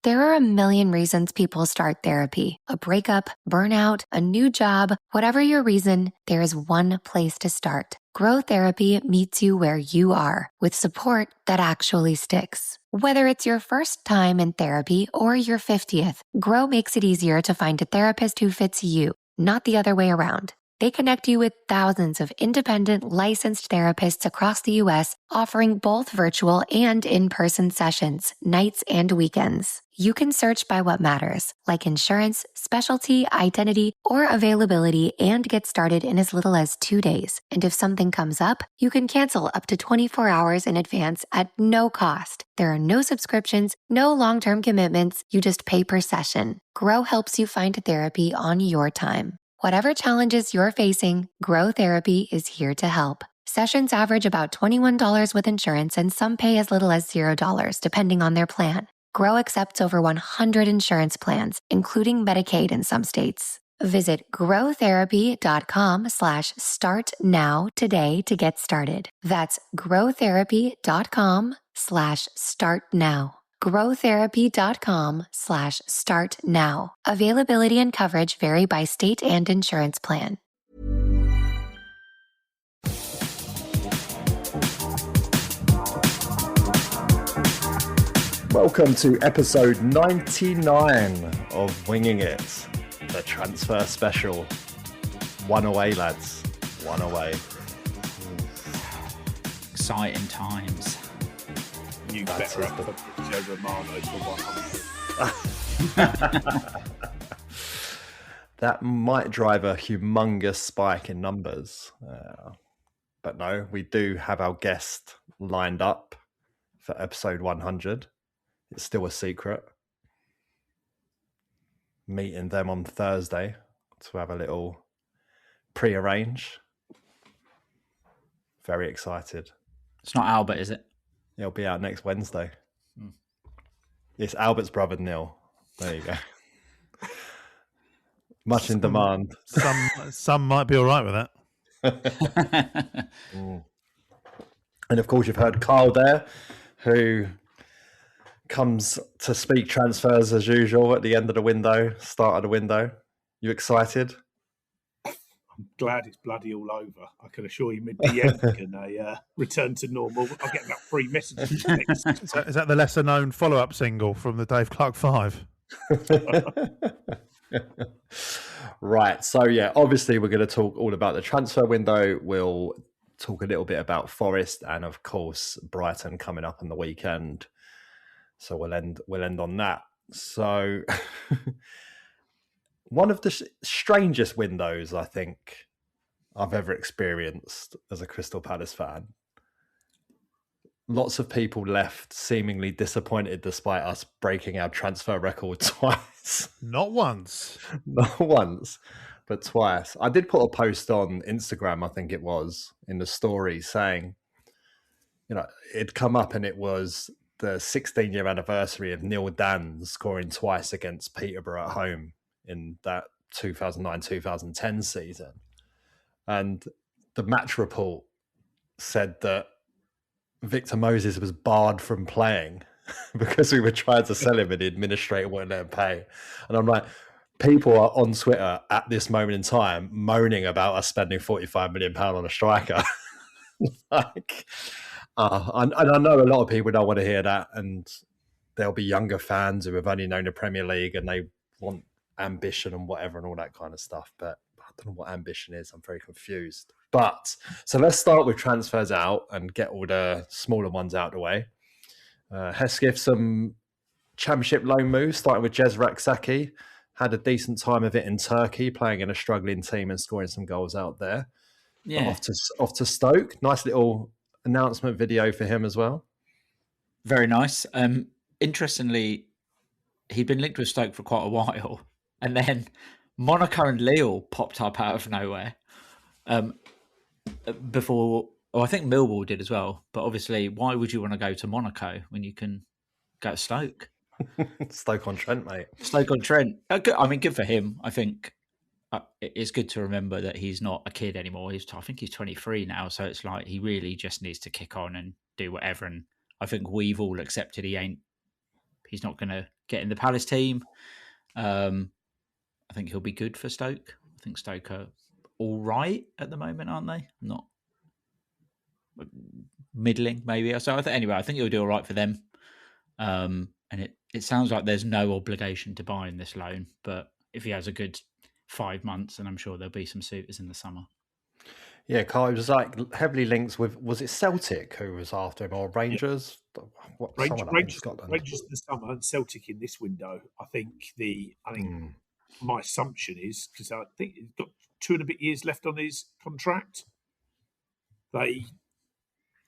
There are a million reasons people start therapy. A breakup, burnout, a new job, whatever your reason, there is one place to start. Grow Therapy meets you where you are with support that actually sticks. Whether it's your first time in therapy or your 50th, Grow makes it easier to find a therapist who fits you, not the other way around. They connect you with thousands of independent, licensed therapists across the U.S., offering both virtual and in-person sessions, nights and weekends. You can search by what matters, like insurance, specialty, identity, or availability, and get started in as little as 2 days. And if something comes up, you can cancel up to 24 hours in advance at no cost. There are no subscriptions, no long-term commitments, you just pay per session. Grow helps you find therapy on your time. Whatever challenges you're facing, Grow Therapy is here to help. Sessions average about $21 with insurance, and some pay as little as $0, depending on their plan. Grow accepts over 100 insurance plans, including Medicaid in some states. Visit growtherapy.com/start now today to get started. That's growtherapy.com/start now. growtherapy.com/start now. Availability and coverage vary by state and insurance plan. Welcome to episode 99 of Winging It, the transfer special. One away, lads. One away. Exciting times. You better have Joe Romano for 100. That might drive a humongous spike in numbers. But no, we do have our guest lined up for episode 100. It's still a secret. Meeting them on Thursday to have a little pre-arrange. Very excited. It's not Albert, is it? It'll be out next Wednesday. It's Albert's brother, Neil. There you go. Much in demand. Some might be all right with that. And of course, you've heard Carl there, who comes to speak transfers as usual at the end of the window, start of the window. You excited? I'm glad it's bloody all over. I can assure you, my DM can return to normal. I'll get about 3 messages next. Is that the lesser-known follow-up single from the Dave Clark 5? Right. So, yeah, obviously we're going to talk all about the transfer window. We'll talk a little bit about Forest and, of course, Brighton coming up on the weekend. So we'll end on that. So one of the strangest windows I think I've ever experienced as a Crystal Palace fan. Lots of people left seemingly disappointed despite us breaking our transfer record twice. Not once. Not once, but twice. I did put a post on Instagram, I think it was, in the story saying, it'd come up and it was the 16-year anniversary of Neil Dan scoring twice against Peterborough at home in that 2009-2010 season. And the match report said that Victor Moses was barred from playing because we were trying to sell him and the administrator wouldn't let him pay. And I'm like, people are on Twitter at this moment in time moaning about us spending £45 million on a striker. And I know a lot of people don't want to hear that, and there'll be younger fans who have only known the Premier League and they want ambition and whatever and all that kind of stuff. But I don't know what ambition is. I'm very confused. But so let's start with transfers out and get all the smaller ones out of the way. Hesketh, some Championship loan moves, starting with Jezrak Saki. Had a decent time of it in Turkey, playing in a struggling team and scoring some goals out there. Yeah. Off to Stoke. Nice little announcement video for him as well. Very nice. Interestingly, he'd been linked with Stoke for quite a while, and then Monaco and Lille popped up out of nowhere. Before, I think Millwall did as well. But obviously, why would you want to go to Monaco when you can go to Stoke? Stoke-on-Trent, mate. Stoke-on-Trent. I mean, good for him. I think it's good to remember that he's not a kid anymore. I think he's 23 now, so it's like he really just needs to kick on and do whatever. And I think we've all accepted he ain't he's not going to get in the Palace team. I think he'll be good for Stoke. I think Stoke are all right at the moment, aren't they? Not middling, maybe. So anyway, I think he'll do all right for them. And it sounds like there's no obligation to buy in this loan, but if he has a good 5 months, then I'm sure there'll be some suitors in the summer. Yeah, Carl, it was like heavily linked with, was it Celtic who was after him, or Rangers? Someone up in Scotland. Rangers in the summer and Celtic in this window. I think my assumption is, because I think he's got 2.5 years left on his contract, they,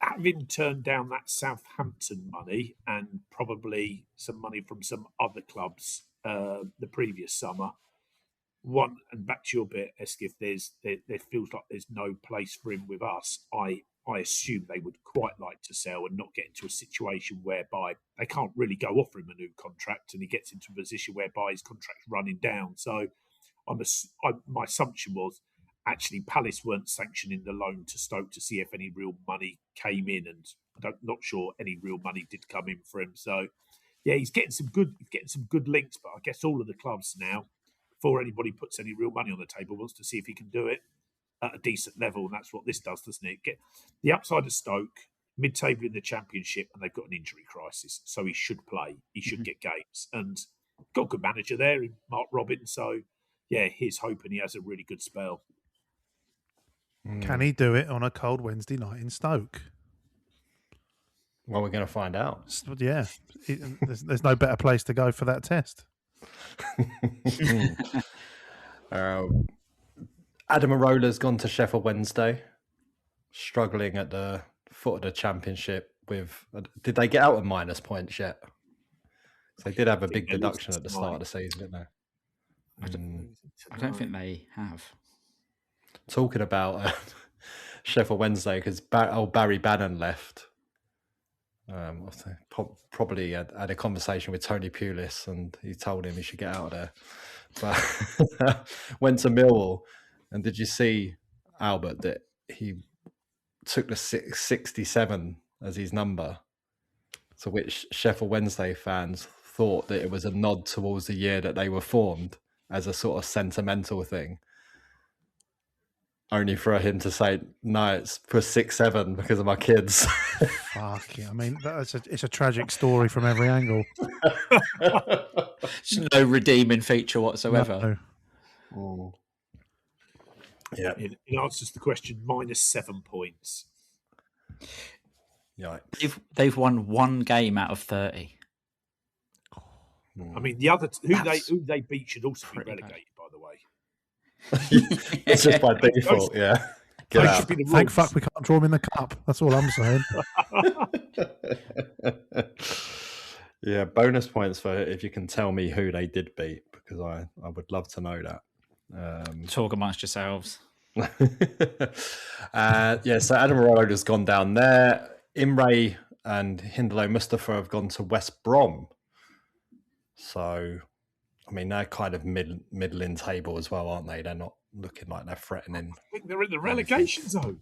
having turned down that Southampton money and probably some money from some other clubs the previous summer. And back to your bit, Hesketh, there feels like there's no place for him with us. I assume they would quite like to sell and not get into a situation whereby they can't really go offer him a new contract, and he gets into a position whereby his contract's running down. So my assumption was actually Palace weren't sanctioning the loan to Stoke to see if any real money came in, and I'm not sure any real money did come in for him. So yeah, he's getting some good links, but I guess all of the clubs now, before anybody puts any real money on the table, wants to see if he can do it at a decent level, and that's what this does, doesn't it? Get the upside of Stoke, mid-table in the Championship, and they've got an injury crisis, so he should play. He should get games, and got a good manager there in Mark Robin. So yeah, he's hoping he has a really good spell. Can he do it on a cold Wednesday night in Stoke? Well, we're going to find out. Yeah, there's no better place to go for that test. Adam Arola's gone to Sheffield Wednesday, struggling at the foot of the Championship with... Did they get out of minus points yet? So they did have a big deduction at the start of the season, didn't they? I don't think they have. Talking about Sheffield Wednesday, because Barry Bannon left. Probably had a conversation with Tony Pulis, and he told him he should get out of there. But went to Millwall, and did you see, Albert, that he took the 67 as his number, to which Sheffield Wednesday fans thought that it was a nod towards the year that they were formed, as a sort of sentimental thing. Only for him to say, no, it's for 6'7" because of my kids. Fuck yeah. I mean, it's a tragic story from every angle. There's no redeeming feature whatsoever. No. Yeah. It answers the question, minus 7 points. Yikes. They've won one game out of 30. I mean, the other who they beat should also be relegated, by the way. It's just by default, yeah. Get out. Thank fuck we can't draw them in the cup. That's all I'm saying. Yeah, bonus points for if you can tell me who they did beat, because I would love to know that. Talk amongst yourselves. So Adam Arola has gone down there. Imre and Hindalo Mustafa have gone to West Brom. So, I mean, they're kind of middling table as well, aren't they? They're not looking like they're threatening. I think they're in the relegation zone.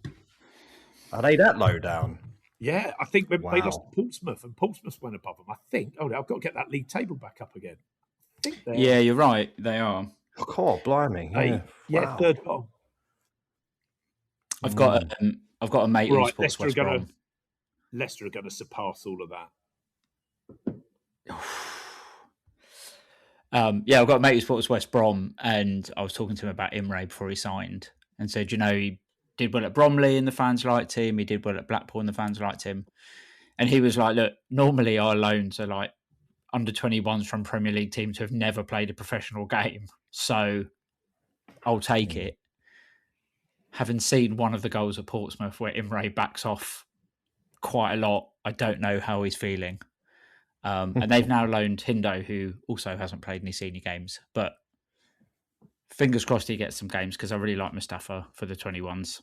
Are they that low down? Yeah, I think they lost to Portsmouth, and Portsmouth went above them. I think. Oh, I've got to get that league table back up again. I think yeah, you're right. They are. Oh, God, blimey! Yeah, third bottom. I've got a mate who supports West Brom. Leicester are going to surpass all of that. I've got a mate who supports West Brom, and I was talking to him about Imre before he signed, and said, he did well at Bromley and the fans liked him. He did well at Blackpool and the fans liked him. And he was like, look, normally our loans are like under 21s from Premier League teams who have never played a professional game. So I'll take it. Having seen one of the goals at Portsmouth where Imre backs off quite a lot, I don't know how he's feeling. And they've now loaned Hindo, who also hasn't played any senior games. But fingers crossed he gets some games, because I really like Mustafa for the 21s.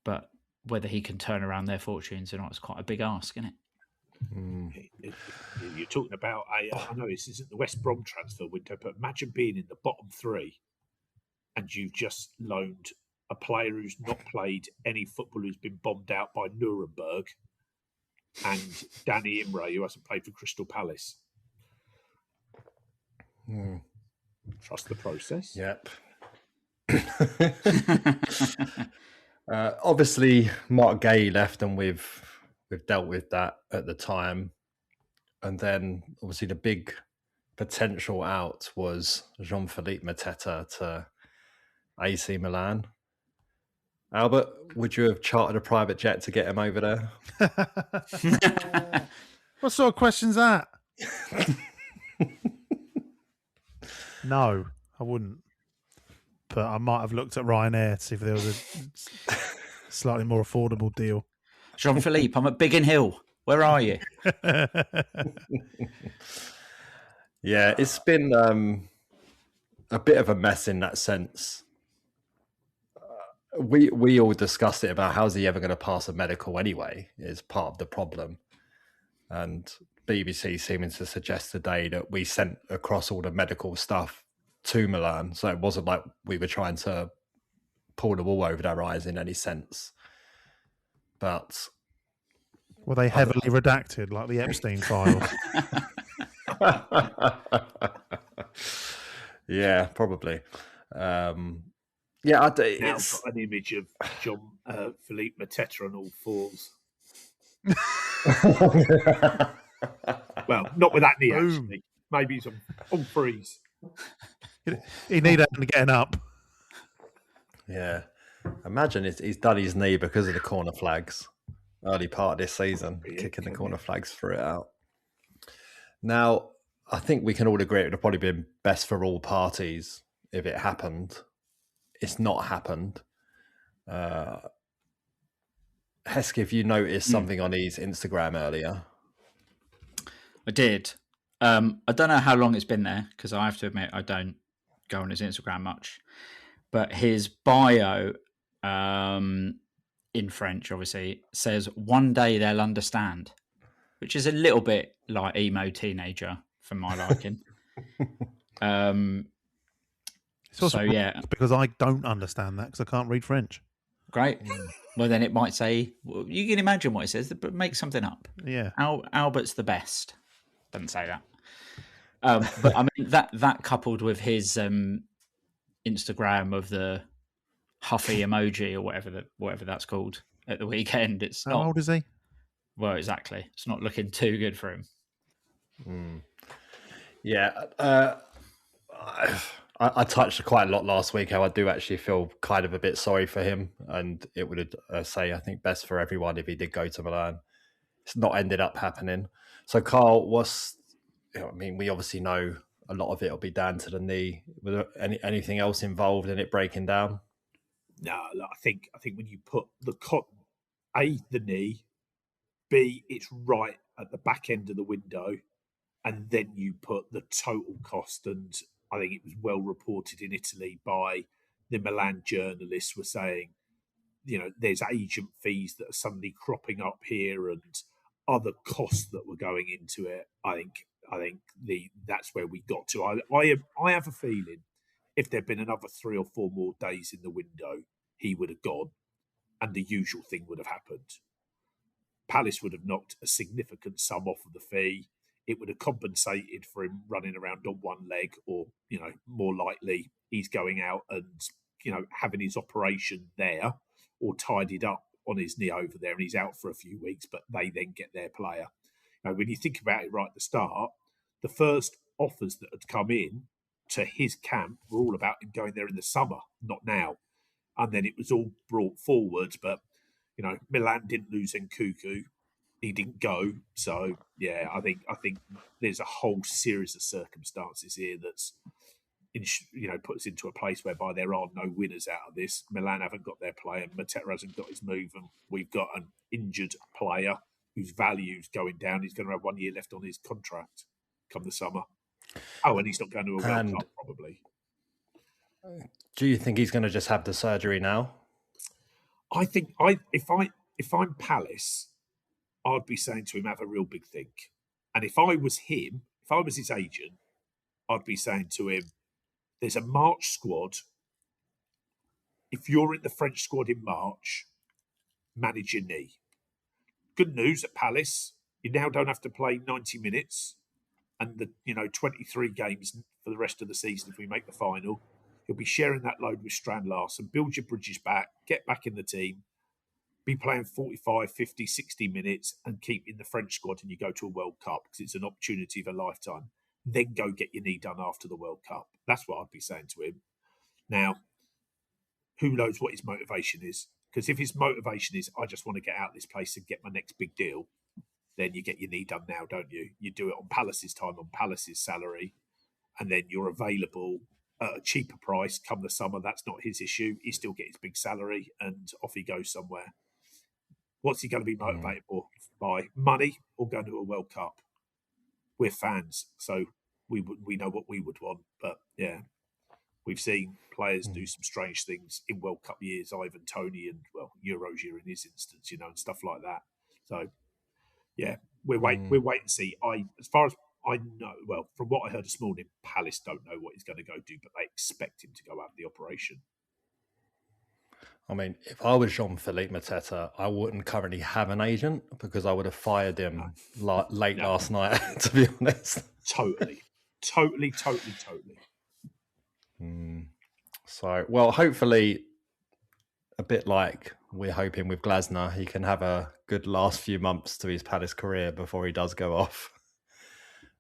But whether he can turn around their fortunes or not is quite a big ask, isn't it? You're talking about I know this isn't the West Brom transfer window, but imagine being in the bottom three and you've just loaned a player who's not played any football, who's been bombed out by Nuremberg, and Danny Imre, who hasn't played for Crystal Palace. Trust the process. Yep. Obviously, Mark Gay left, and we've dealt with that at the time. And then, obviously, the big potential out was Jean-Philippe Mateta to AC Milan. Albert, would you have chartered a private jet to get him over there? What sort of question's that? No, I wouldn't. But I might have looked at Ryanair to see if there was a slightly more affordable deal. Jean-Philippe, I'm at Biggin Hill. Where are you? Yeah, it's been a bit of a mess in that sense. We all discussed it about how's he ever going to pass a medical anyway is part of the problem. And BBC seeming to suggest today that we sent across all the medical stuff to Milan. So it wasn't like we were trying to pull the wool over their eyes in any sense. But were they heavily redacted like the Epstein files? Yeah, probably. Now I've got an image of Philippe Mateta on all fours. Well, not with that knee, actually. Maybe he's on threes. He needed getting up. Yeah. Imagine he's done his knee because of the corner flags. Early part of this season, kicking the corner flags through it out. Now, I think we can all agree it would have probably been best for all parties if it happened. It's not happened. Hesketh, you noticed something on his Instagram earlier. I did. I don't know how long it's been there because I have to admit I don't go on his Instagram much. But his bio in French, obviously, says one day they'll understand, which is a little bit like emo teenager for my liking. So yeah, because I don't understand that because I can't read French. Great. Well, then it might say, well, you can imagine what it says, but make something up. Yeah. Albert's the best. Doesn't say that. But I mean, that coupled with his Instagram of the huffy emoji or whatever that's called at the weekend. It's How old is he? Well, exactly. It's not looking too good for him. Yeah. I touched quite a lot last week how I do actually feel kind of a bit sorry for him, and it would say I think best for everyone if he did go to Milan. It's not ended up happening. So Carl, we obviously know a lot of it will be down to the knee. Was there anything else involved in it breaking down? No, I think when you put A, the knee, B, it's right at the back end of the window, and then you put the total cost. And I think it was well reported in Italy by the Milan journalists were saying, there's agent fees that are suddenly cropping up here and other costs that were going into it. I think that's where we got to. I have a feeling if there'd been another 3 or 4 more days in the window, he would have gone, and the usual thing would have happened. Palace would have knocked a significant sum off of the fee. It would have compensated for him running around on one leg, or more likely he's going out and having his operation there, or tidied up on his knee over there, and he's out for a few weeks. But they then get their player. When you think about it right at the start, the first offers that had come in to his camp were all about him going there in the summer, not now. And then it was all brought forward. But, Milan didn't lose Nkunku. He didn't go. So, yeah, I think there's a whole series of circumstances here that's, put us into a place whereby there are no winners out of this. Milan haven't got their player. Mateta hasn't got his move. And we've got an injured player whose value's going down. He's going to have 1 year left on his contract come the summer. Oh, and he's not going to a World Cup, probably. Do you think he's going to just have the surgery now? I think if I'm Palace, I'd be saying to him, have a real big think. And if I was him, if I was his agent, I'd be saying to him, there's a March squad. If you're in the French squad in March, manage your knee. good news at Palace. You now don't have to play 90 minutes and the 23 games for the rest of the season if we make the final. He'll be sharing that load with Strand Larsen. Build your bridges back, get back in the team, be playing 45, 50, 60 minutes and keep in the French squad and you go to a World Cup because it's an opportunity of a lifetime. Then go get your knee done after the World Cup. That's what I'd be saying to him. Now, who knows what his motivation is? Because if his motivation is, I just want to get out of this place and get my next big deal, then you get your knee done now, don't you? You do it on Palace's time, on Palace's salary, and then you're available at a cheaper price come the summer. That's not his issue. He still gets his big salary and off he goes somewhere. What's he going to be motivated for? By money or going to a World Cup? We're fans, so we know what we would want. But yeah, we've seen players do some strange things in World Cup years, Ivan Toney and Euros year in his instance, and stuff like that. So yeah, we're wait and see. As far as I know, from what I heard this morning, Palace don't know what he's going to go do, but they expect him to go out of the operation. I mean, if I was Jean-Philippe Mateta, I wouldn't currently have an agent because I would have fired him late last night, to be honest. Totally. So, well, hopefully, a bit like we're hoping with Glasner, he can have a good last few months to his Palace career before he does go off.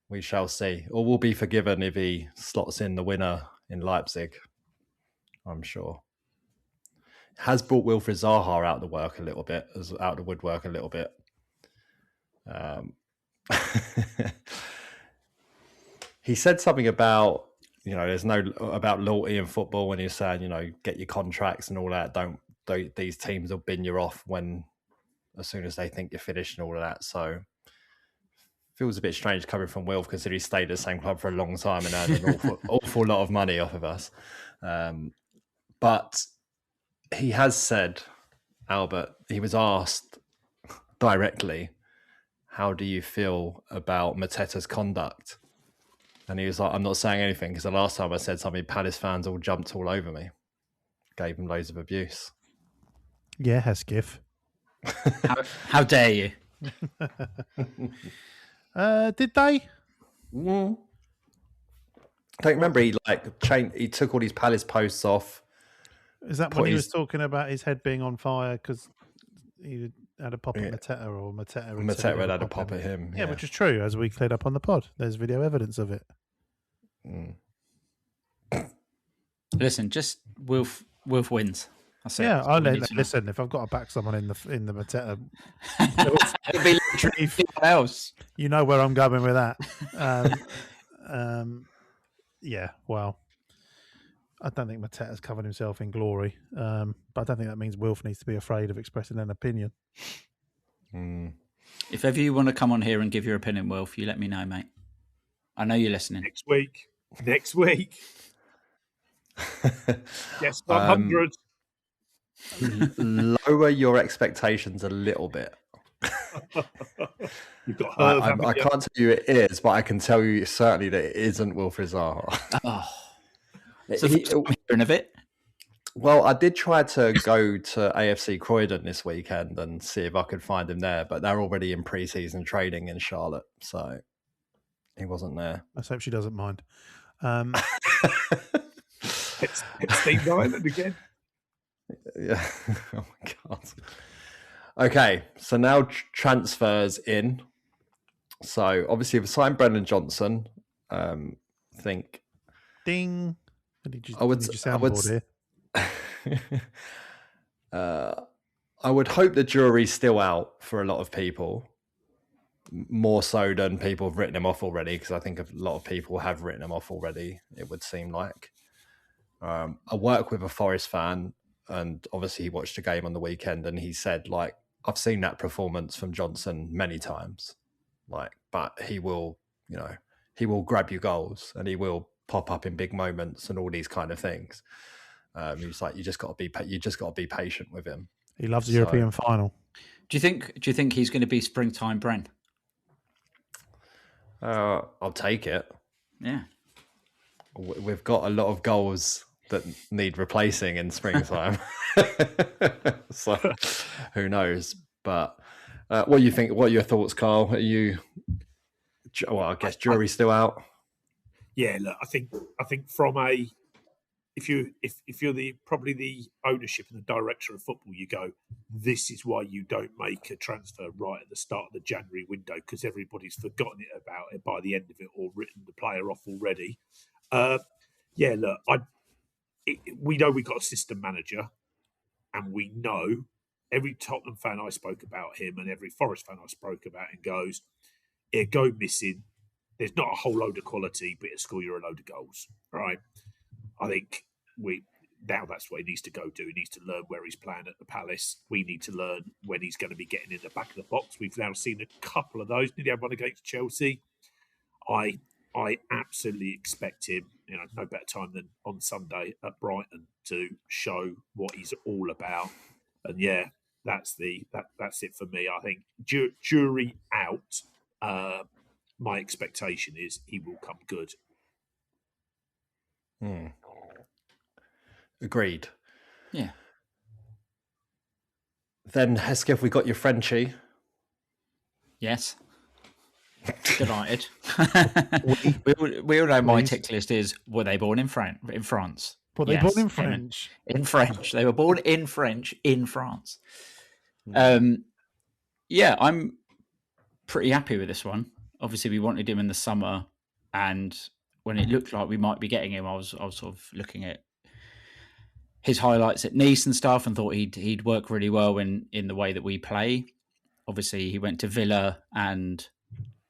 We shall see. Or we'll be forgiven if he slots in the winner in Leipzig, I'm sure. Has brought Wilfried Zaha out of the woodwork a little bit. He said something about, there's no about loyalty in football when he's saying, get your contracts and all that. These teams will bin you off as soon as they think you're finished and all of that. So feels a bit strange coming from Wilf, considering he stayed at the same club for a long time and earned an awful lot of money off of us. But he has said, Albert, he was asked directly, how do you feel about Mateta's conduct? And he was like, I'm not saying anything because the last time I said something, Palace fans all jumped all over me. Gave him loads of abuse. Yeah, Hesketh. How dare you? Did they? I don't remember. He took all these Palace posts off. Is that when he was talking about his head being on fire because he had a pop at Mateta, or Mateta had a pop at him? Yeah, which is true, as we cleared up on the pod. There's video evidence of it. Listen, just Wilf wins. Listen, if I've got to back someone in the Mateta, it'll be literally else. You know where I'm going with that. Yeah, well, I don't think Mateta's covered himself in glory, but I don't think that means Wilf needs to be afraid of expressing an opinion. If ever you want to come on here and give your opinion, Wilf, you let me know, mate. I know you're listening. Next week. Yes, 100. Lower your expectations a little bit. You've got I can't tell you it is, but I can tell you certainly that it isn't Wilfried Zaha. So hearing of it. Well, I did try to go to AFC Croydon this weekend and see if I could find him there, but they're already in pre-season training in Charlotte, so he wasn't there. Let's hope she doesn't mind. Steve Island again. Yeah. Oh my God. Okay, so now transfers in. So obviously we've signed Brendan Johnson. Think. Ding. I would hope the jury's still out for a lot of people, more so than people have written him off already, because I think a lot of people have written him off already, it would seem like. I work with a Forest fan, and obviously he watched a game on the weekend, and he said, I've seen that performance from Johnson many times, but he will grab you goals and he will pop up in big moments and all these kind of things. He's like, you just got to be patient with him. He loves the European final. Do you think he's going to be springtime Bren? I'll take it. Yeah, we've got a lot of goals that need replacing in springtime. So who knows? But What do you think? What are your thoughts, Carl? Are you? Well, I guess jury's still out. Yeah, look, I think from a if you're probably the ownership and the director of football, you go, this is why you don't make a transfer right at the start of the January window, because everybody's forgotten about it by the end of it or written the player off already. Yeah, look, we know we got a system manager, and we know every Tottenham fan I spoke about him and every Forest fan I spoke about him goes, it'll go missing. There's not a whole load of quality, but it'll score you a load of goals, right? I think now that's what he needs to go do. He needs to learn where he's playing at the Palace. We need to learn when he's going to be getting in the back of the box. We've now seen a couple of those. Did he have one against Chelsea? I absolutely expect him, no better time than on Sunday at Brighton to show what he's all about. And yeah, that's it for me. I think jury out. My expectation is he will come good. Agreed. Yeah. Then, Hesketh, we got your Frenchie. Yes. Delighted. we all know my tick list is, were they born in France? Were they born in French? In French. They were born in French in France. Yeah, I'm pretty happy with this one. Obviously, we wanted him in the summer, and when it looked like we might be getting him, I was sort of looking at his highlights at Nice and stuff, and thought he'd work really well in the way that we play. Obviously, he went to Villa, and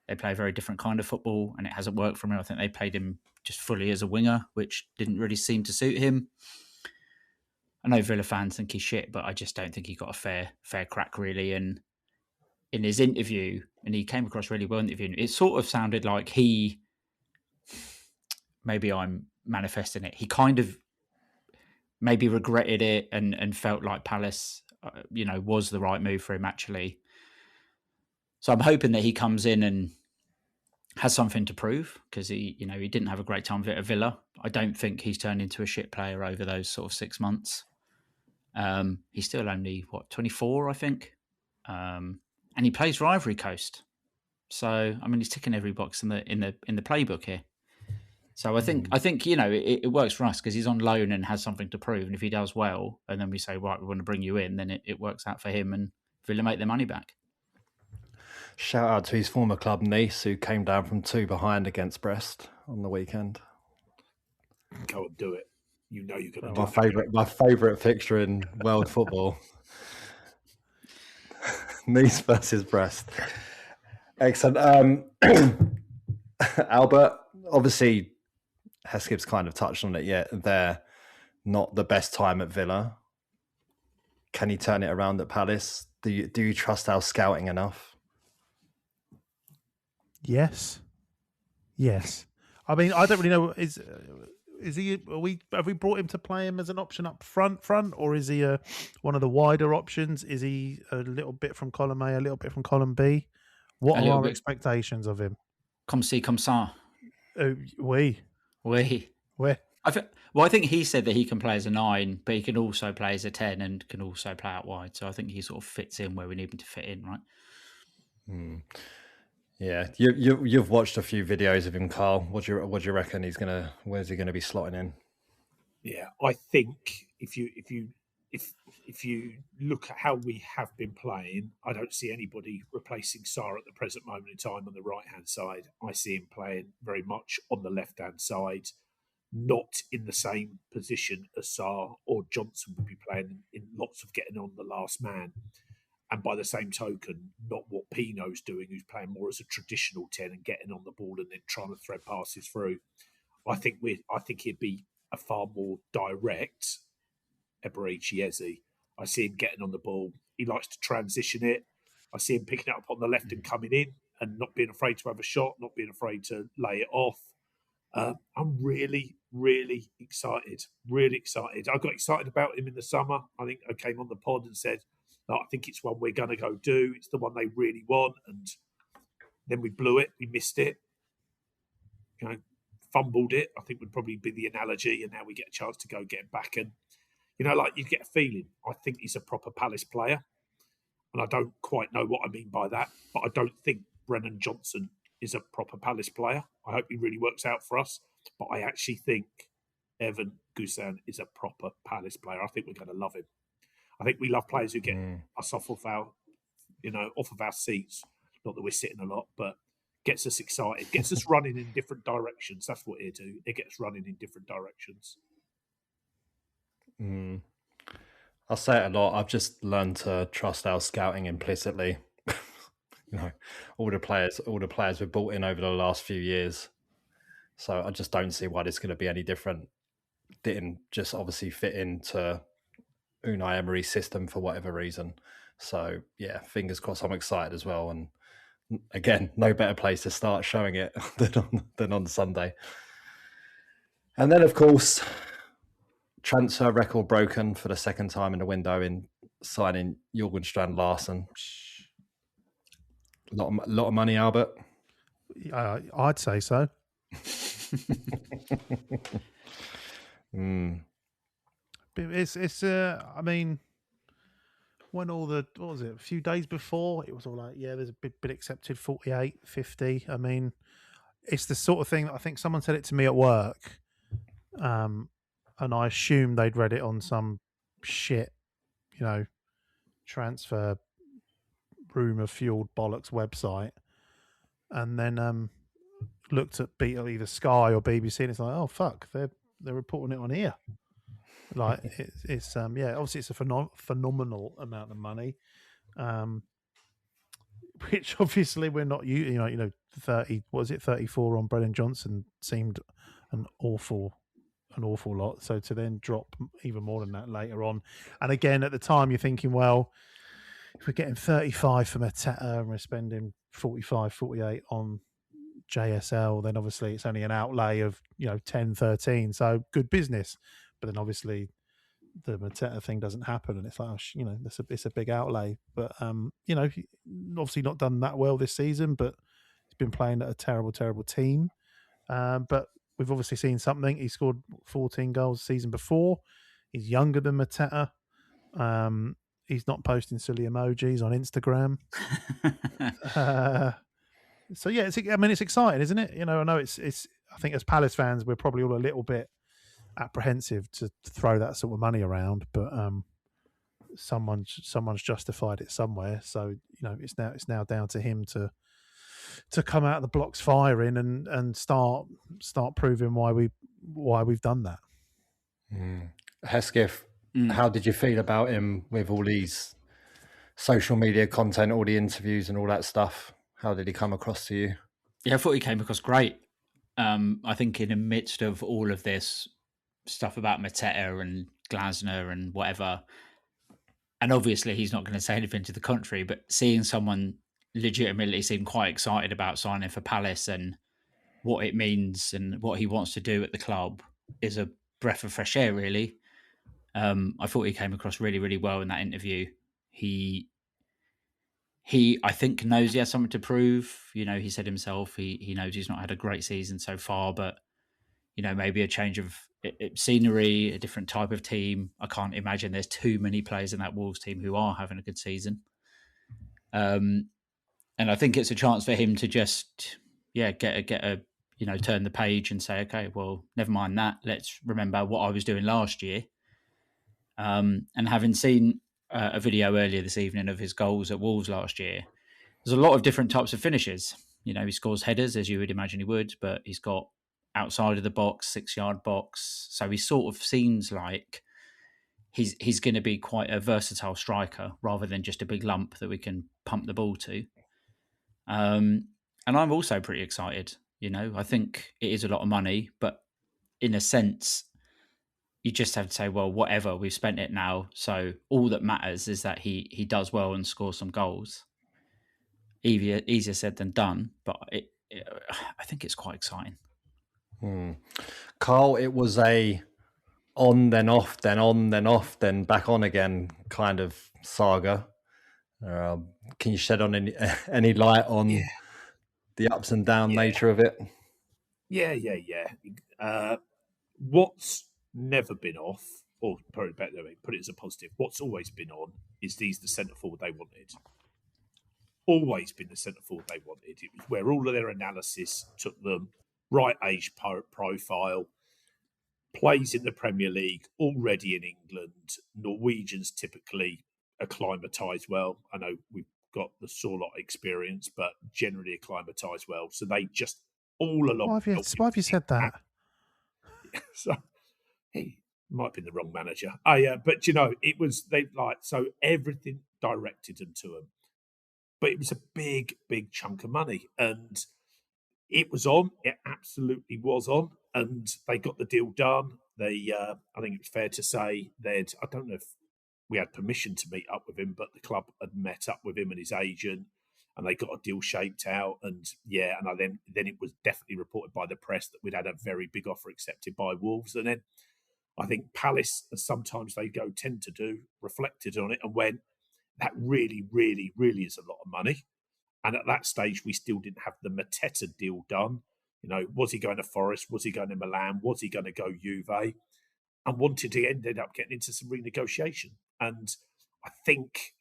they play a very different kind of football, and it hasn't worked for him. I think they played him just fully as a winger, which didn't really seem to suit him. I know Villa fans think he's shit, but I just don't think he got a fair crack, really. And in his interview, and he came across really well in the interview, it sort of sounded like maybe I'm manifesting it, he kind of maybe regretted it and felt like Palace, was the right move for him, actually. So I'm hoping that he comes in and has something to prove, because he didn't have a great time at Villa. I don't think he's turned into a shit player over those sort of 6 months. He's still only 24, I think, and he plays for Ivory Coast. So I mean, he's ticking every box in the playbook here. So I think it works for us because he's on loan and has something to prove. And if he does well, and then we say, right, we want to bring you in, then it works out for him, and Villa make their money back. Shout out to his former club Nice, who came down from 2 behind against Brest on the weekend. Go and do it. You know you're going to do my favourite fixture in world football. Nice versus Brest. Excellent. Albert, obviously, Hesketh's kind of touched on it yet. They're not the best time at Villa. Can he turn it around at Palace? Do you trust our scouting enough? Yes. I mean, I don't really know. Is he? Have we brought him to play him as an option up front, or is he one of the wider options? Is he a little bit from column A, a little bit from column B? What are our expectations of him? Comme ci, comme ça. Oui. I think he said that he can play as a 9, but he can also play as a 10 and can also play out wide. So I think he sort of fits in where we need him to fit in, right? Yeah, you've watched a few videos of him, Carl. What do you reckon where's he gonna be slotting in? Yeah, I think if you look at how we have been playing, I don't see anybody replacing Sarr at the present moment in time on the right-hand side. I see him playing very much on the left-hand side, not in the same position as Sarr or Johnson would be playing, in lots of getting on the last man. And by the same token, not what Pino's doing, who's playing more as a traditional 10 and getting on the ball and then trying to thread passes through. I think he'd be a far more direct Eberechi Eze. I see him getting on the ball. He likes to transition it. I see him picking it up on the left and coming in and not being afraid to have a shot, not being afraid to lay it off. I'm really, really excited. Really excited. I got excited about him in the summer. I think I came on the pod and said, I think it's one we're going to go do. It's the one they really want. And then we blew it. We missed it. Fumbled it, I think would probably be the analogy. And now we get a chance to go get it back. And, you get a feeling. I think he's a proper Palace player. and I don't quite know what I mean by that, but I don't think Brennan Johnson is a proper Palace player. I hope he really works out for us, but I actually think Evan Gusan is a proper Palace player. I think we're going to love him. I think we love players who get us off of our seats. Not that we're sitting a lot, but gets us excited, gets us running in different directions. That's what it do. It gets running in different directions. I'll say it a lot. I've just learned to trust our scouting implicitly. All the players we've brought in over the last few years. So I just don't see why this is going to be any different. Didn't just obviously fit into Unai Emery's system for whatever reason. So yeah, fingers crossed. I'm excited as well. And again, no better place to start showing it than on Sunday. And then, of course, transfer record broken for the second time in the window in signing Jorgen Strand Larsen. A lot of money, Albert. I'd say so. It's I mean, when what was it, a few days before, it was all like, yeah, there's a bit accepted, 48, 50. I mean, it's the sort of thing that I think someone said it to me at work, and I assumed they'd read it on some shit, transfer rumor-fueled bollocks website, and then looked at either Sky or BBC, and it's like, oh fuck, they're reporting it on here. Like it's obviously it's a phenomenal amount of money, which obviously we're not 30. What is it? 34 on Brennan Johnson seemed an awful lot. So to then drop even more than that later on, and again at the time you're thinking, well, if we're getting 35 from Mateta and we're spending 45, 48 on JSL, then obviously it's only an outlay of 10, 13. So good business. But then obviously the Mateta thing doesn't happen, and it's like, it's a big outlay. But obviously not done that well this season. But he's been playing at a terrible, terrible team. But we've obviously seen something. He scored 14 goals the season before. He's younger than Mateta. He's not posting silly emojis on Instagram. So yeah, it's exciting, isn't it? I know it's. I think as Palace fans, we're probably all a little bit apprehensive to throw that sort of money around, but someone's justified it somewhere. So it's now down to him to come out of the blocks firing and start proving why we've done that. Hesketh, how did you feel about him with all these social media content, all the interviews and all that stuff? How did he come across to you? Yeah, I thought he came across great. I think in the midst of all of this stuff about Mateta and Glasner and whatever, and obviously he's not going to say anything to the contrary, but seeing someone legitimately seem quite excited about signing for Palace and what it means and what he wants to do at the club is a breath of fresh air, really. I thought he came across really, really well in that interview. He I think knows he has something to prove. He said himself, he knows he's not had a great season so far, but maybe a change of scenery, a different type of team. I can't imagine there's too many players in that Wolves team who are having a good season. And I think it's a chance for him to just, get a turn the page and say, okay, well, never mind that. Let's remember what I was doing last year. And having seen a video earlier this evening of his goals at Wolves last year, there's a lot of different types of finishes. He scores headers, as you would imagine he would, but he's got outside of the box, 6-yard box. So he sort of seems like he's going to be quite a versatile striker rather than just a big lump that we can pump the ball to. And I'm also pretty excited. I think it is a lot of money, but in a sense, you just have to say, well, whatever, we've spent it now. So all that matters is that he does well and scores some goals. Easier said than done, but I think it's quite exciting. Carl, it was a on, then off, then on, then off, then back on again kind of saga. Can you shed on any light on the ups and down nature of it? Yeah. What's never been off, or probably better, put it as a positive. What's always been on is the centre forward they wanted. Always been the centre forward they wanted. It was where all of their analysis took them. Right age profile, plays in the Premier League, already in England. Norwegians typically acclimatise well. I know we've got the Sorlot experience, but generally acclimatise well. So they just all along. Why have you said that? So he might be the wrong manager. But it was so everything directed them to him. But it was a big, big chunk of money, and it was on. It absolutely was on, and they got the deal done. I think it's fair to say I don't know if we had permission to meet up with him, but the club had met up with him and his agent, and they got a deal shaped out. And then it was definitely reported by the press that we'd had a very big offer accepted by Wolves. And then I think Palace, as sometimes they tend to do, reflected on it and went, that really, really, really is a lot of money. And at that stage, we still didn't have the Mateta deal done. Was he going to Forest? Was he going to Milan? Was he going to go Juve? And wanted to ended up getting into some renegotiation. And I think,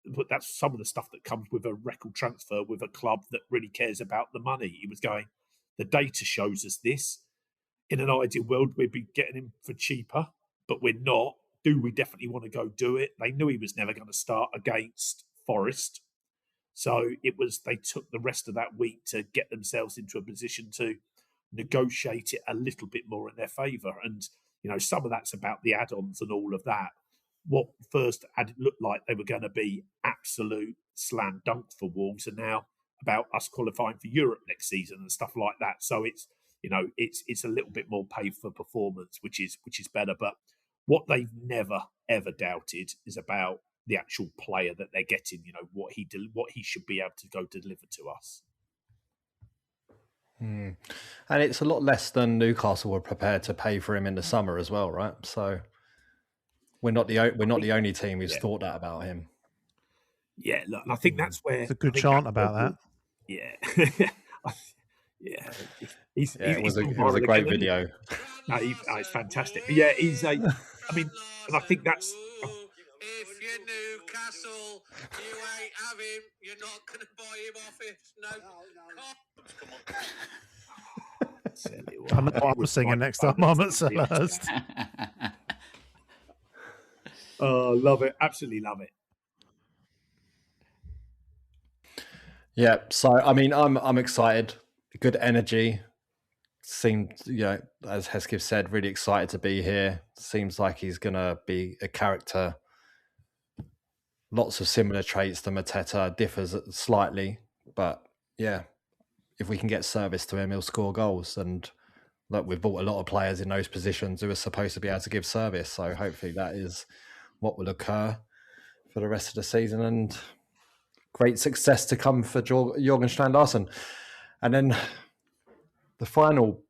but that's some of the stuff that comes with a record transfer with a club that really cares about the money. He was going, the data shows us this. In an ideal world, we'd be getting him for cheaper, but we're not. Do we definitely want to go do it? They knew he was never going to start against Forest. So they took the rest of that week to get themselves into a position to negotiate it a little bit more in their favour. And, some of that's about the add-ons and all of that. What first had it looked like they were going to be absolute slam dunk for Wolves, and now about us qualifying for Europe next season and stuff like that. So it's a little bit more paid for performance, which is better. But what they've never ever doubted is about the actual player that they're getting. What he should be able to go deliver to us. And it's a lot less than Newcastle were prepared to pay for him in the summer as well, right? So we're not the only team who's thought that about him. Yeah, look, and I think that's where it's a good chant about that. Yeah, yeah. It was a great video. No, it's fantastic. Yeah, and I think that's. If you're Newcastle, you ain't have him. You're not going to buy him off it. No. I know what I'm singing next time I'm at Selhurst. Oh, love it. Absolutely love it. Yeah, so I'm excited. Good energy. Seemed, as Hesketh said, really excited to be here. Seems like he's gonna be a character. Lots of similar traits to Mateta, differs slightly, but yeah, if we can get service to him, he'll score goals. And look, we've bought a lot of players in those positions who are supposed to be able to give service. So hopefully that is what will occur for the rest of the season, and great success to come for Jørgen Strand Larsen. And then the final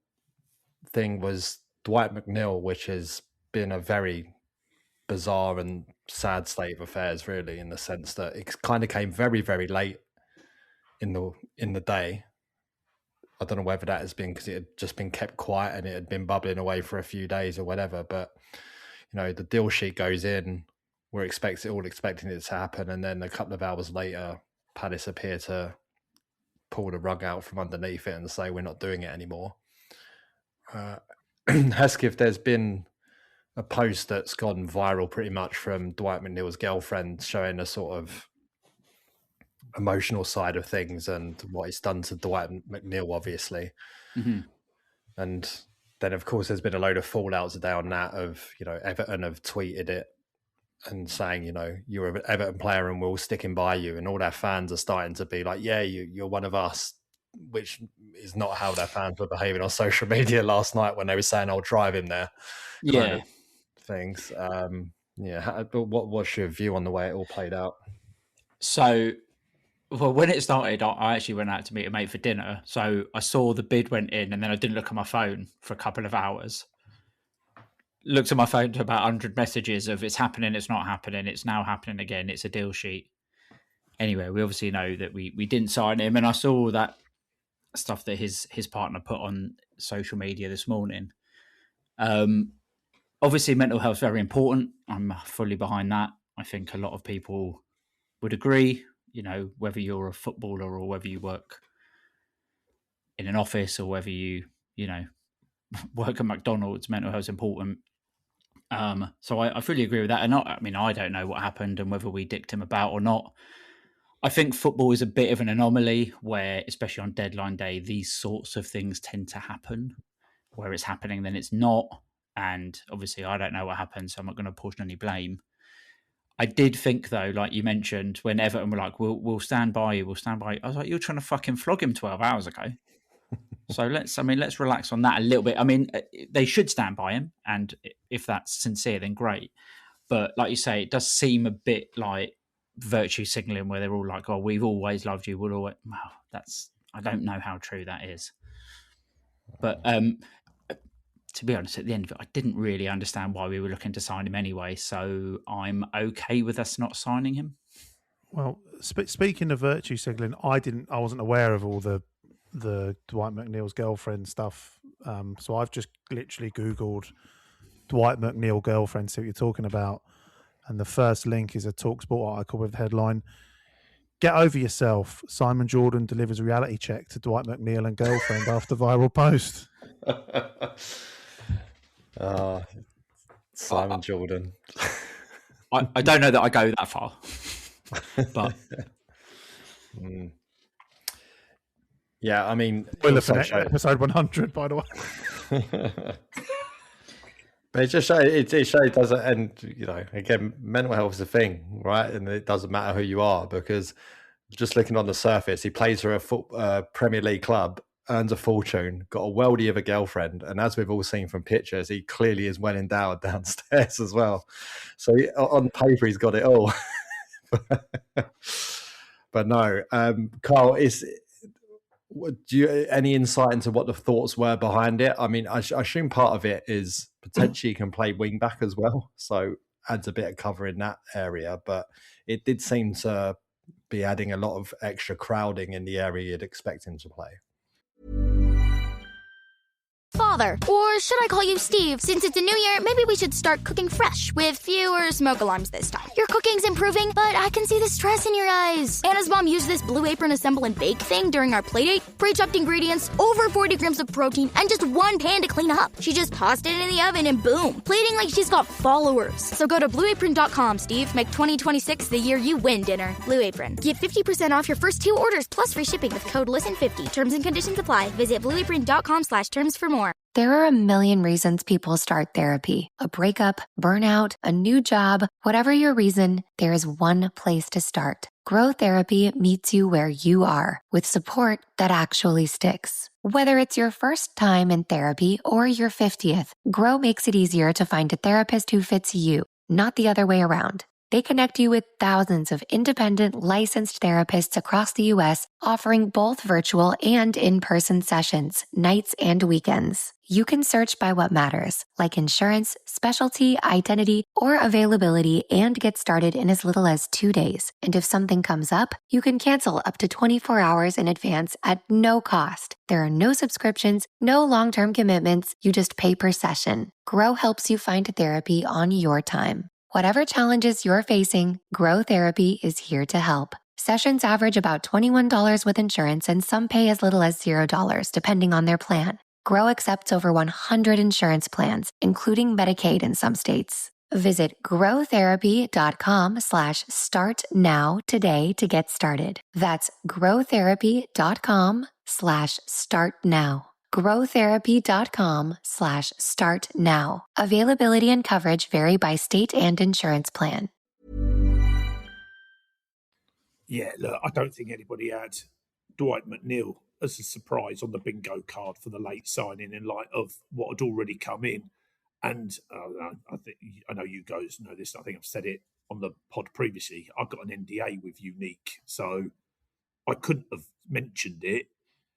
thing was Dwight McNeil, which has been a very bizarre and sad state of affairs, really, in the sense that it kind of came very, very late in the day. I don't know whether that has been because it had just been kept quiet and it had been bubbling away for a few days or whatever. But the deal sheet goes in. We're all expecting it to happen, and then a couple of hours later, Palace appear to pull the rug out from underneath it and say we're not doing it anymore. Hesketh, there's been a post that's gone viral pretty much from Dwight McNeil's girlfriend showing a sort of emotional side of things and what it's done to Dwight McNeil, obviously. Mm-hmm. And then, of course, there's been a load of fallouts down that of, Everton have tweeted it and saying, you're an Everton player and we're all sticking by you. And all their fans are starting to be like, yeah, you're one of us, which is not how their fans were behaving on social media last night when they were saying, I'll drive him there. Yeah. Things. What's your view on the way it all played out? So, when it started, I actually went out to meet a mate for dinner. So I saw the bid went in, and then I didn't look at my phone for a couple of hours. Looked at my phone to about 100 messages of it's happening, it's not happening, it's now happening again, it's a deal sheet. Anyway, we obviously know that we didn't sign him, and I saw that stuff that his partner put on social media this morning. obviously mental health is very important. I'm fully behind that. I think a lot of people would agree, whether you're a footballer or whether you work in an office or whether you work at McDonald's, mental health is important. So I fully agree with that. And I don't know what happened and whether we dicked him about or not. I think football is a bit of an anomaly where, especially on deadline day, these sorts of things tend to happen. Where it's happening, then it's not. And obviously, I don't know what happened, so I'm not going to portion any blame. I did think, though, like you mentioned, when Everton were like, we'll stand by you, we'll stand by you. I was like, you're trying to fucking flog him 12 hours ago. So let's relax on that a little bit. I mean, they should stand by him. And if that's sincere, then great. But like you say, it does seem a bit like virtue signaling where they're all like, oh, we've always loved you. We'll always... Wow, I don't know how true that is. But to be honest, at the end of it, I didn't really understand why we were looking to sign him anyway. So I'm okay with us not signing him. Well, speaking of virtue signaling, I wasn't aware of all the Dwight McNeil's girlfriend stuff. So I've just literally Googled Dwight McNeil girlfriend, see what you're talking about. And the first link is a TalkSport article with the headline, "Get over yourself. Simon Jordan delivers reality check to Dwight McNeil and girlfriend after viral post." Simon Jordan. I don't know that I go that far, but yeah, I mean, episode 100, by the way. But it just doesn't, and again, mental health is a thing, right? And it doesn't matter who you are, because just looking on the surface, he plays for a Premier League club, earns a fortune, got a worldie of a girlfriend, and as we've all seen from pictures, he clearly is well endowed downstairs as well. So on paper, he's got it all. But no, Carl, do you any insight into what the thoughts were behind it? I mean, I assume part of it is potentially he can play wing back as well, so adds a bit of cover in that area. But it did seem to be adding a lot of extra crowding in the area you'd expect him to play. Father, or should I call you Steve? Since it's a new year, maybe we should start cooking fresh with fewer smoke alarms this time. Your cooking's improving, but I can see the stress in your eyes. Anna's mom used this Blue Apron assemble and bake thing during our playdate. Pre-chopped ingredients, over 40 grams of protein, and just one pan to clean up. She just tossed it in the oven and boom, plating like she's got followers. So go to blueapron.com, Steve. Make 2026 the year you win dinner. Blue Apron. Get 50% off your first 2 orders plus free shipping with code LISTEN50. Terms and conditions apply. Visit blueapron.com/terms for more. There are a million reasons people start therapy. A breakup, burnout, a new job, whatever your reason, there is one place to start. Grow Therapy meets you where you are with support that actually sticks. Whether it's your first time in therapy or your 50th, Grow makes it easier to find a therapist who fits you, not the other way around. They connect you with thousands of independent, licensed therapists across the U.S., offering both virtual and in-person sessions, nights and weekends. You can search by what matters, like insurance, specialty, identity, or availability, and get started in as little as 2 days. And if something comes up, you can cancel up to 24 hours in advance at no cost. There are no subscriptions, no long-term commitments. You just pay per session. Grow helps you find therapy on your time. Whatever challenges you're facing, Grow Therapy is here to help. Sessions average about $21 with insurance, and some pay as little as $0, depending on their plan. Grow accepts over 100 insurance plans, including Medicaid in some states. Visit growtherapy.com/start now today to get started. That's growtherapy.com/start now. growtherapy.com/start now. Availability and coverage vary by state and insurance plan. Yeah, look, I don't think anybody had Dwight McNeil as a surprise on the bingo card for the late signing in light of what had already come in. And I know you guys know this. I think I've said it on the pod previously. I've got an NDA with Unique, so I couldn't have mentioned it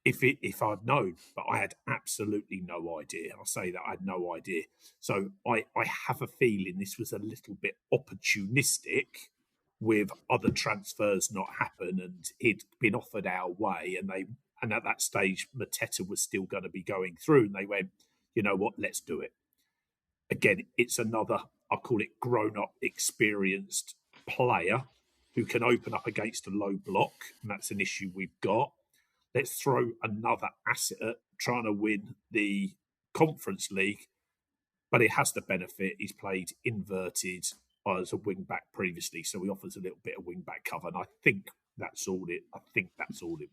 if I'd known, but I had absolutely no idea. I'll say that I had no idea. So I have a feeling this was a little bit opportunistic with other transfers not happen, and he'd been offered our way, and at that stage Mateta was still going to be going through, and they went, you know what, let's do it. again, it's another, I'll call it grown-up, experienced player who can open up against a low block, and that's an issue we've got. Let's throw another asset at trying to win the Conference League, but it has the benefit he's played inverted as a wing back previously, so he offers a little bit of wing back cover, and I think that's all it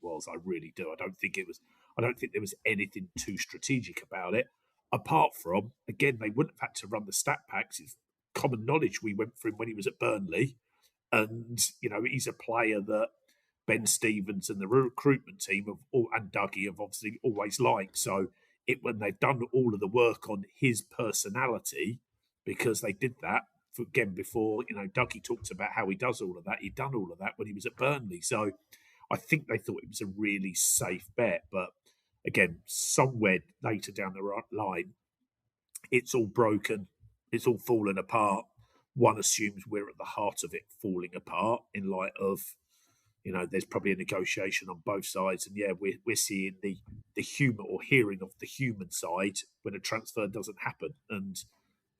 was. I really do. I don't think there was anything too strategic about it. Apart from, again, they wouldn't have had to run the stat packs. It's common knowledge we went through when he was at Burnley. And, he's a player that Ben Stevens and the recruitment team and Dougie have obviously always liked. So when they've done all of the work on his personality, because they did that, again, before, Dougie talks about how he does all of that. He'd done all of that when he was at Burnley. So I think they thought it was a really safe bet. But again, somewhere later down the line, it's all broken. It's all fallen apart. One assumes we're at the heart of it falling apart in light of, there's probably a negotiation on both sides. And yeah, we're seeing the human or hearing of the human side when a transfer doesn't happen. And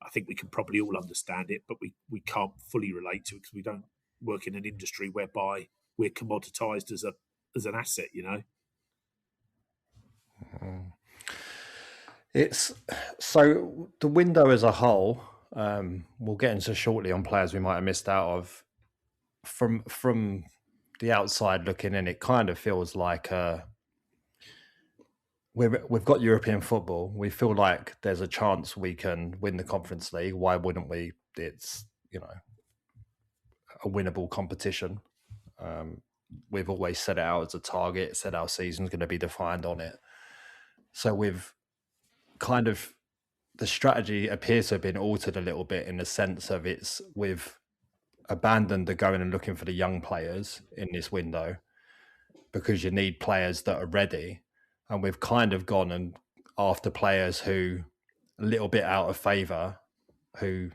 I think we can probably all understand it, but we can't fully relate to it because we don't work in an industry whereby we're commoditized as an asset, It's so the window as a whole, we'll get into shortly on players we might have missed out of. From the outside looking in, it kind of feels like we've got European football. We feel like there's a chance we can win the Conference League. Why wouldn't we? It's a winnable competition. We've always set it out as a target, said our season's going to be defined on it. So we've kind of, the strategy appears to have been altered a little bit in the sense of we've abandoned the going and looking for the young players in this window because you need players that are ready. And we've kind of gone and after players who a little bit out of favour, who,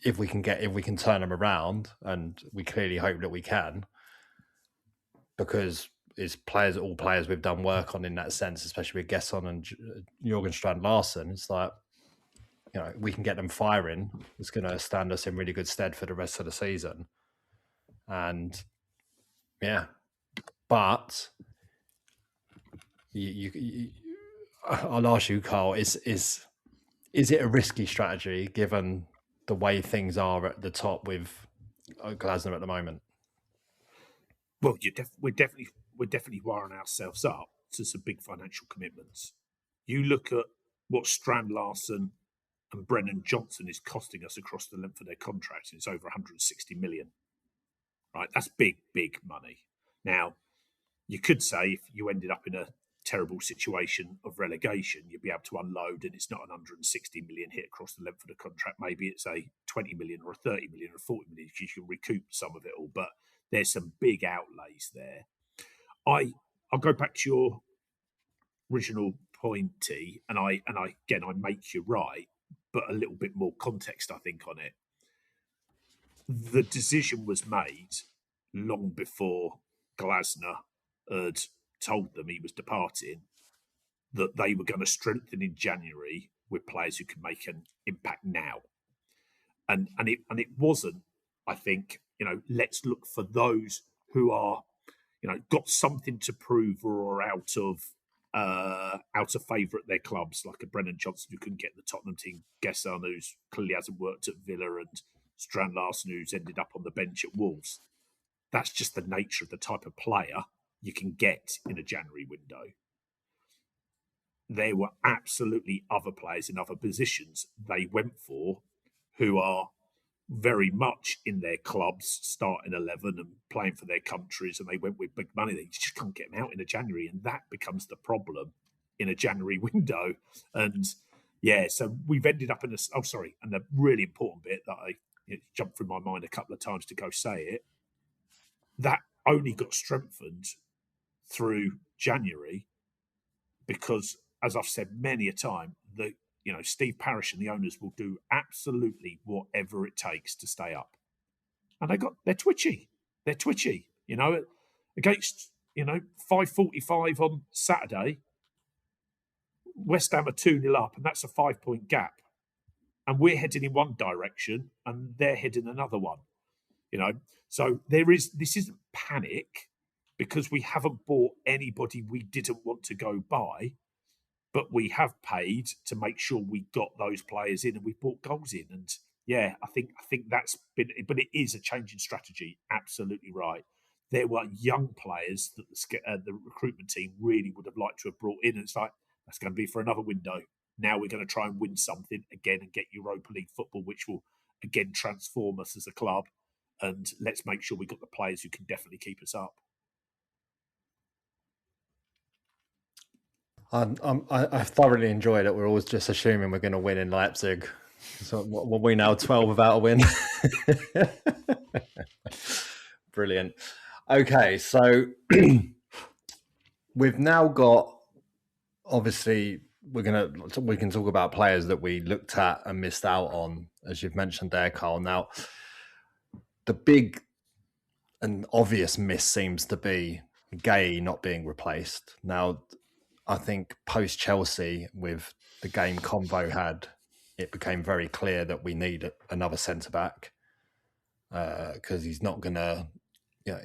if we can turn them around, and we clearly hope that we can, because it's all players we've done work on in that sense, especially with Gesson and Jürgen Strand-Larsen. It's like, we can get them firing. It's going to stand us in really good stead for the rest of the season. And yeah, but I'll ask you, Carl, is it a risky strategy given the way things are at the top with Glasner at the moment? Well, we're definitely wiring ourselves up to some big financial commitments. You look at what Strand-Larsen and Brennan Johnson is costing us across the length of their contracts. It's over 160 million, right? That's big, big money. Now, you could say if you ended up in a terrible situation of relegation, you'd be able to unload, and it's not an 160 million hit across the length of the contract. Maybe it's a 20 million or a 30 million or 40 million. You can recoup some of it all, but there's some big outlays there. I'll go back to your original point, T, and I make you right, but a little bit more context, I think, on it. The decision was made long before Glasner had told them he was departing, that they were going to strengthen in January with players who could make an impact now. And it wasn't, I think, let's look for those who are, got something to prove or are out of favour at their clubs, like a Brennan Johnson who couldn't get the Tottenham team, Gesson who's clearly hasn't worked at Villa, and Strand-Larsen who's ended up on the bench at Wolves. That's just the nature of the type of player you can get in a January window. There were absolutely other players in other positions they went for who are very much in their clubs, starting 11 and playing for their countries, and they went with big money. They just can't get them out in a January, and that becomes the problem in a January window. And yeah, so we've ended up in and the really important bit that I jumped through my mind a couple of times to go say it, that only got strengthened through January because, as I've said many a time, Steve Parish and the owners will do absolutely whatever it takes to stay up. And they're twitchy. They're twitchy. Against 5:45 on Saturday, West Ham are 2-0 up, and that's a 5-point gap. and we're heading in one direction and they're heading another one. So this isn't panic because we haven't bought anybody we didn't want to go buy, but we have paid to make sure we got those players in and we bought goals in. And yeah, I think that's been, but it is a change in strategy. Absolutely right. There were young players that the recruitment team really would have liked to have brought in. And it's like, that's going to be for another window. Now we're going to try and win something again and get Europa League football, which will again transform us as a club. And let's make sure we got the players who can definitely keep us up. I thoroughly enjoyed it. We're always just assuming we're going to win in Leipzig. So what we now 12 without a win. Brilliant. Okay, so we've now got, obviously, we can talk about players that we looked at and missed out on, as you've mentioned there, Carl. Now, the big and obvious miss seems to be Gay not being replaced. Now, I think post Chelsea, with the game Convo had, it became very clear that we need another centre back because he's not going to.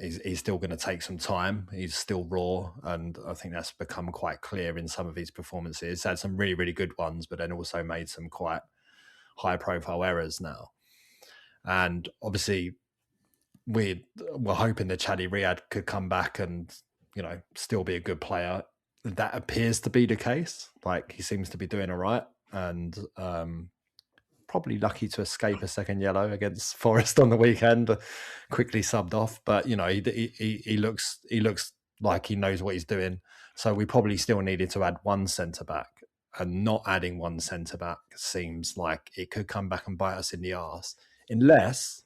He's still going to take some time. He's still raw, and I think that's become quite clear in some of his performances. He's had some really, really good ones, but then also made some quite high-profile errors now. And obviously, we're hoping that Chadi Riyad could come back and still be a good player. That appears to be the case. Like, he seems to be doing all right, and probably lucky to escape a second yellow against Forest on the weekend. Quickly subbed off, but he looks like he knows what he's doing. So we probably still needed to add one centre back, and not adding one centre back seems like it could come back and bite us in the arse, unless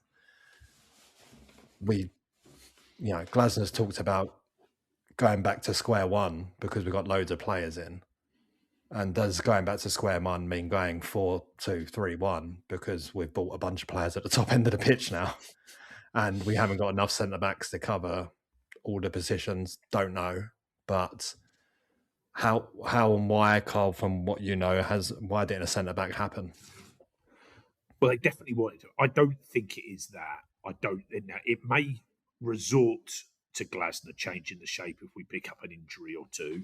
we, Glasner's talked about going back to square one because we've got loads of players in. And does going back to square one mean going 4-2-3-1 because we've bought a bunch of players at the top end of the pitch now, and we haven't got enough centre backs to cover all the positions? Don't know, but how and why, Carl? From what you know, why didn't a centre back happen? Well, they definitely wanted to. I don't think it is that. I don't. It may resort to Glasner changing the shape if we pick up an injury or two.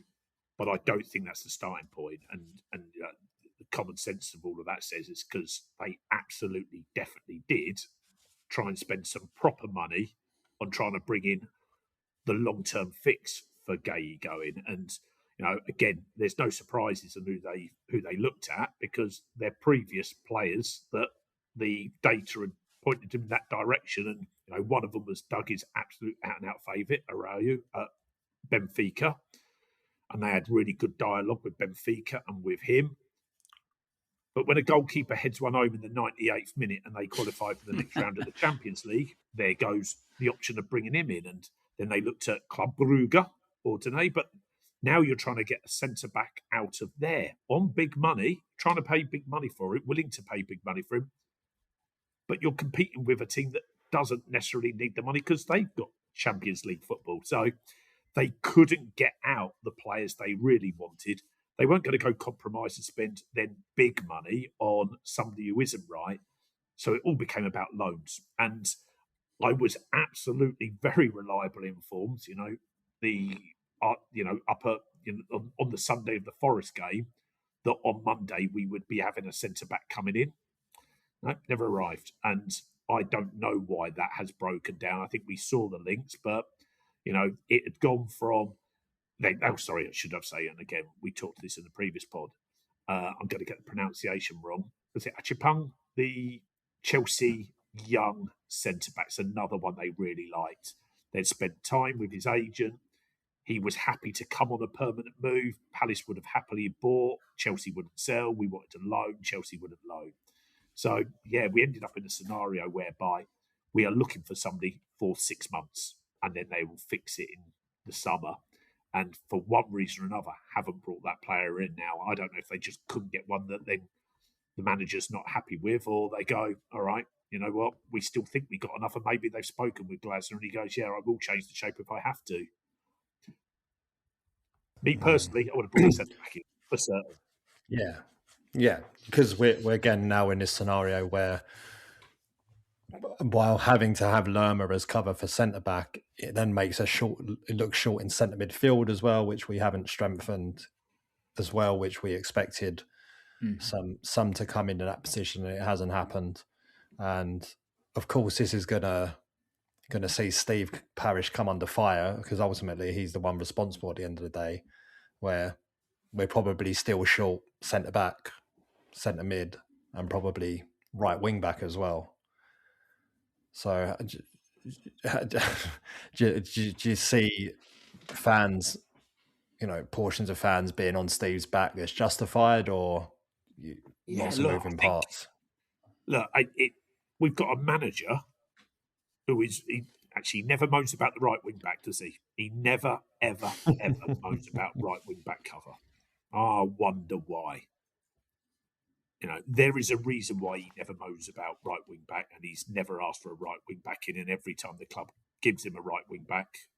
But I don't think that's the starting point. And the common sense of all of that says it's because they absolutely, definitely did try and spend some proper money on trying to bring in the long-term fix for Gay going. And, again, there's no surprises in who they looked at because they're previous players that the data had pointed in that direction. And, one of them was Doug's absolute out-and-out favourite, Araujo, at Benfica. And they had really good dialogue with Benfica and with him. But when a goalkeeper heads one home in the 98th minute and they qualify for the next round of the Champions League, there goes the option of bringing him in. And then they looked at Club Brugge, Ordine. But now you're trying to get a centre-back out of there on big money, trying to pay big money for it, willing to pay big money for him. But you're competing with a team that doesn't necessarily need the money because they've got Champions League football. So they couldn't get out the players they really wanted. They weren't going to go compromise and spend then big money on somebody who isn't right. So it all became about loans. And I was absolutely very reliably informed, on the Sunday of the Forest game, that on Monday we would be having a centre-back coming in. No, never arrived. And I don't know why that has broken down. I think we saw the links, but it had gone from. I should have said, and again, we talked this in the previous pod. I'm going to get the pronunciation wrong. Was it Achipang, the Chelsea young centre back's another one they really liked. They'd spent time with his agent. He was happy to come on a permanent move. Palace would have happily bought. Chelsea wouldn't sell. We wanted to loan. Chelsea wouldn't loan. So, yeah, we ended up in a scenario whereby we are looking for somebody for 6 months and then they will fix it in the summer. And for one reason or another, haven't brought that player in now. I don't know if they just couldn't get one that then the manager's not happy with, or they go, all right, you know what, we still think we got enough. And maybe they've spoken with Glasner and he goes, yeah, I will change the shape if I have to. Me personally, I would have brought the centre back in for certain. Yeah. Yeah, because we're again now in this scenario where, while having to have Lerma as cover for centre back, it then makes it looks short in centre midfield as well, which we haven't strengthened as well, which we expected some to come into that position, and it hasn't happened. And of course, this is gonna see Steve Parish come under fire, because ultimately he's the one responsible at the end of the day, where we're probably still short centre back, centre mid, and probably right wing back as well. So do you see fans, portions of fans being on Steve's back that's justified, or lots of moving parts? Look, we've got a manager who he actually never moans about the right wing back, does he? He never, ever, ever moans about right wing back cover. I wonder why. There is a reason why he never moans about right wing back, and he's never asked for a right wing back in. And every time the club gives him a right wing back,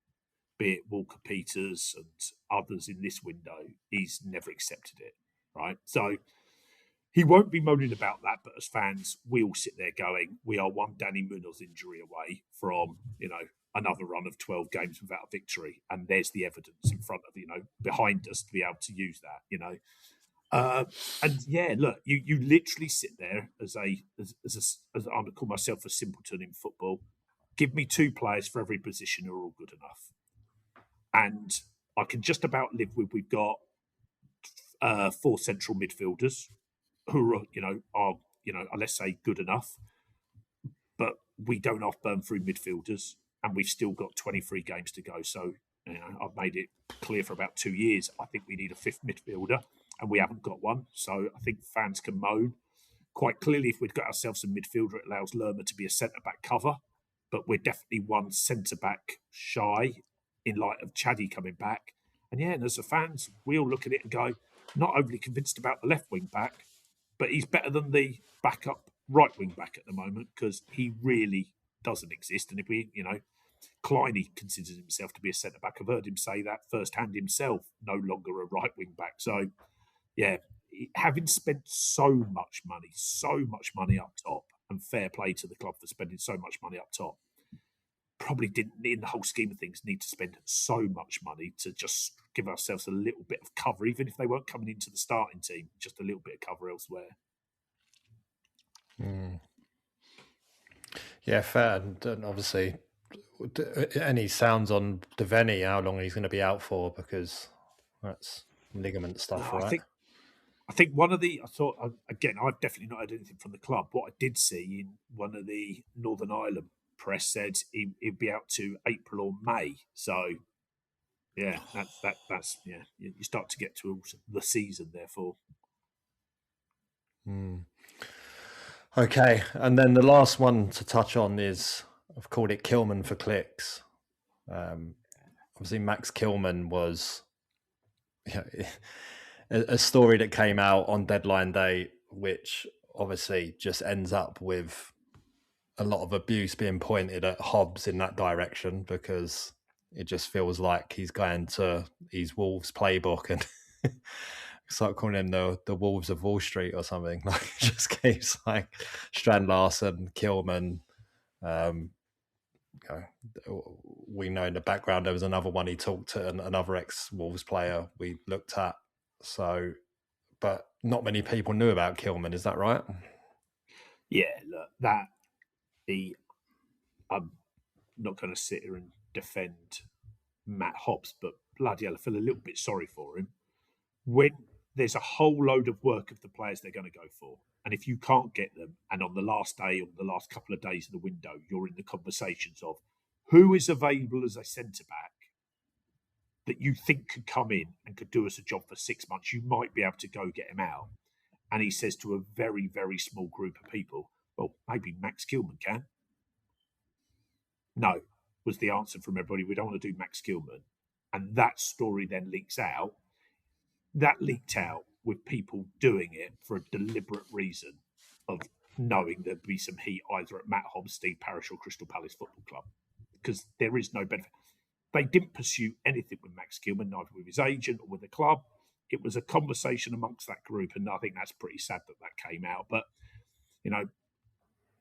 be it Walker Peters and others in this window, he's never accepted it. Right, so he won't be moaning about that. But as fans, we all sit there going, we are one Danny Munoz injury away from another run of 12 games without a victory, and there's the evidence in front of behind us to be able to use that. And yeah, look, you literally sit there as I'm gonna call myself a simpleton in football. Give me 2 players for every position who are all good enough, and I can just about live with. We've got 4 central midfielders who are let's say good enough, but we don't half burn through midfielders, and we've still got 23 games to go. So I've made it clear for about 2 years. I think we need a 5th midfielder, and we haven't got one. So I think fans can moan. Quite clearly, if we'd got ourselves a midfielder, it allows Lerma to be a centre-back cover. But we're definitely one centre-back shy in light of Chaddy coming back. And yeah, and as a fans, we all look at it and go, not overly convinced about the left wing back, but he's better than the backup right wing back at the moment, because he really doesn't exist. And if we, Kleiny considers himself to be a centre-back. I've heard him say that firsthand himself, no longer a right wing back. So yeah, having spent so much money up top, and fair play to the club for spending so much money up top, probably didn't, in the whole scheme of things, need to spend so much money to just give ourselves a little bit of cover, even if they weren't coming into the starting team, just a little bit of cover elsewhere. Yeah, fair. And obviously, any sounds on Devaney, how long he's going to be out for, because that's ligament stuff, right? I think again, I've definitely not heard anything from the club. What I did see in one of the Northern Ireland press said he'd be out to April or May. So yeah, that's you start to get to the season, therefore. Okay, and then the last one to touch on is, I've called it Kilman for clicks. Obviously, Max Kilman was a story that came out on deadline day, which obviously just ends up with a lot of abuse being pointed at Hobbs in that direction, because it just feels like he's going to his Wolves playbook and start calling him the Wolves of Wall Street or something. Like, it just keeps like Strand Larsen, Kilman. We know in the background there was another one he talked to, another ex-Wolves player we looked at. So, but not many people knew about Kilman. Is that right? Yeah, look, I'm not going to sit here and defend Matt Hobbs, but bloody hell, I feel a little bit sorry for him. When there's a whole load of work of the players they're going to go for, and if you can't get them, and on the last day or the last couple of days of the window, you're in the conversations of who is available as a centre-back that you think could come in and could do us a job for 6 months, you might be able to go get him out. And he says to a very, very small group of people, well, maybe Max Kilman can. No, was the answer from everybody. We don't want to do Max Kilman. And that story then leaks out. That leaked out with people doing it for a deliberate reason of knowing there'd be some heat either at Matt Hobbs, Steve Parish or Crystal Palace Football Club, because there is no benefit. They didn't pursue anything with Max Kilman, neither with his agent or with the club. it was a conversation amongst that group, and I think that's pretty sad that came out. But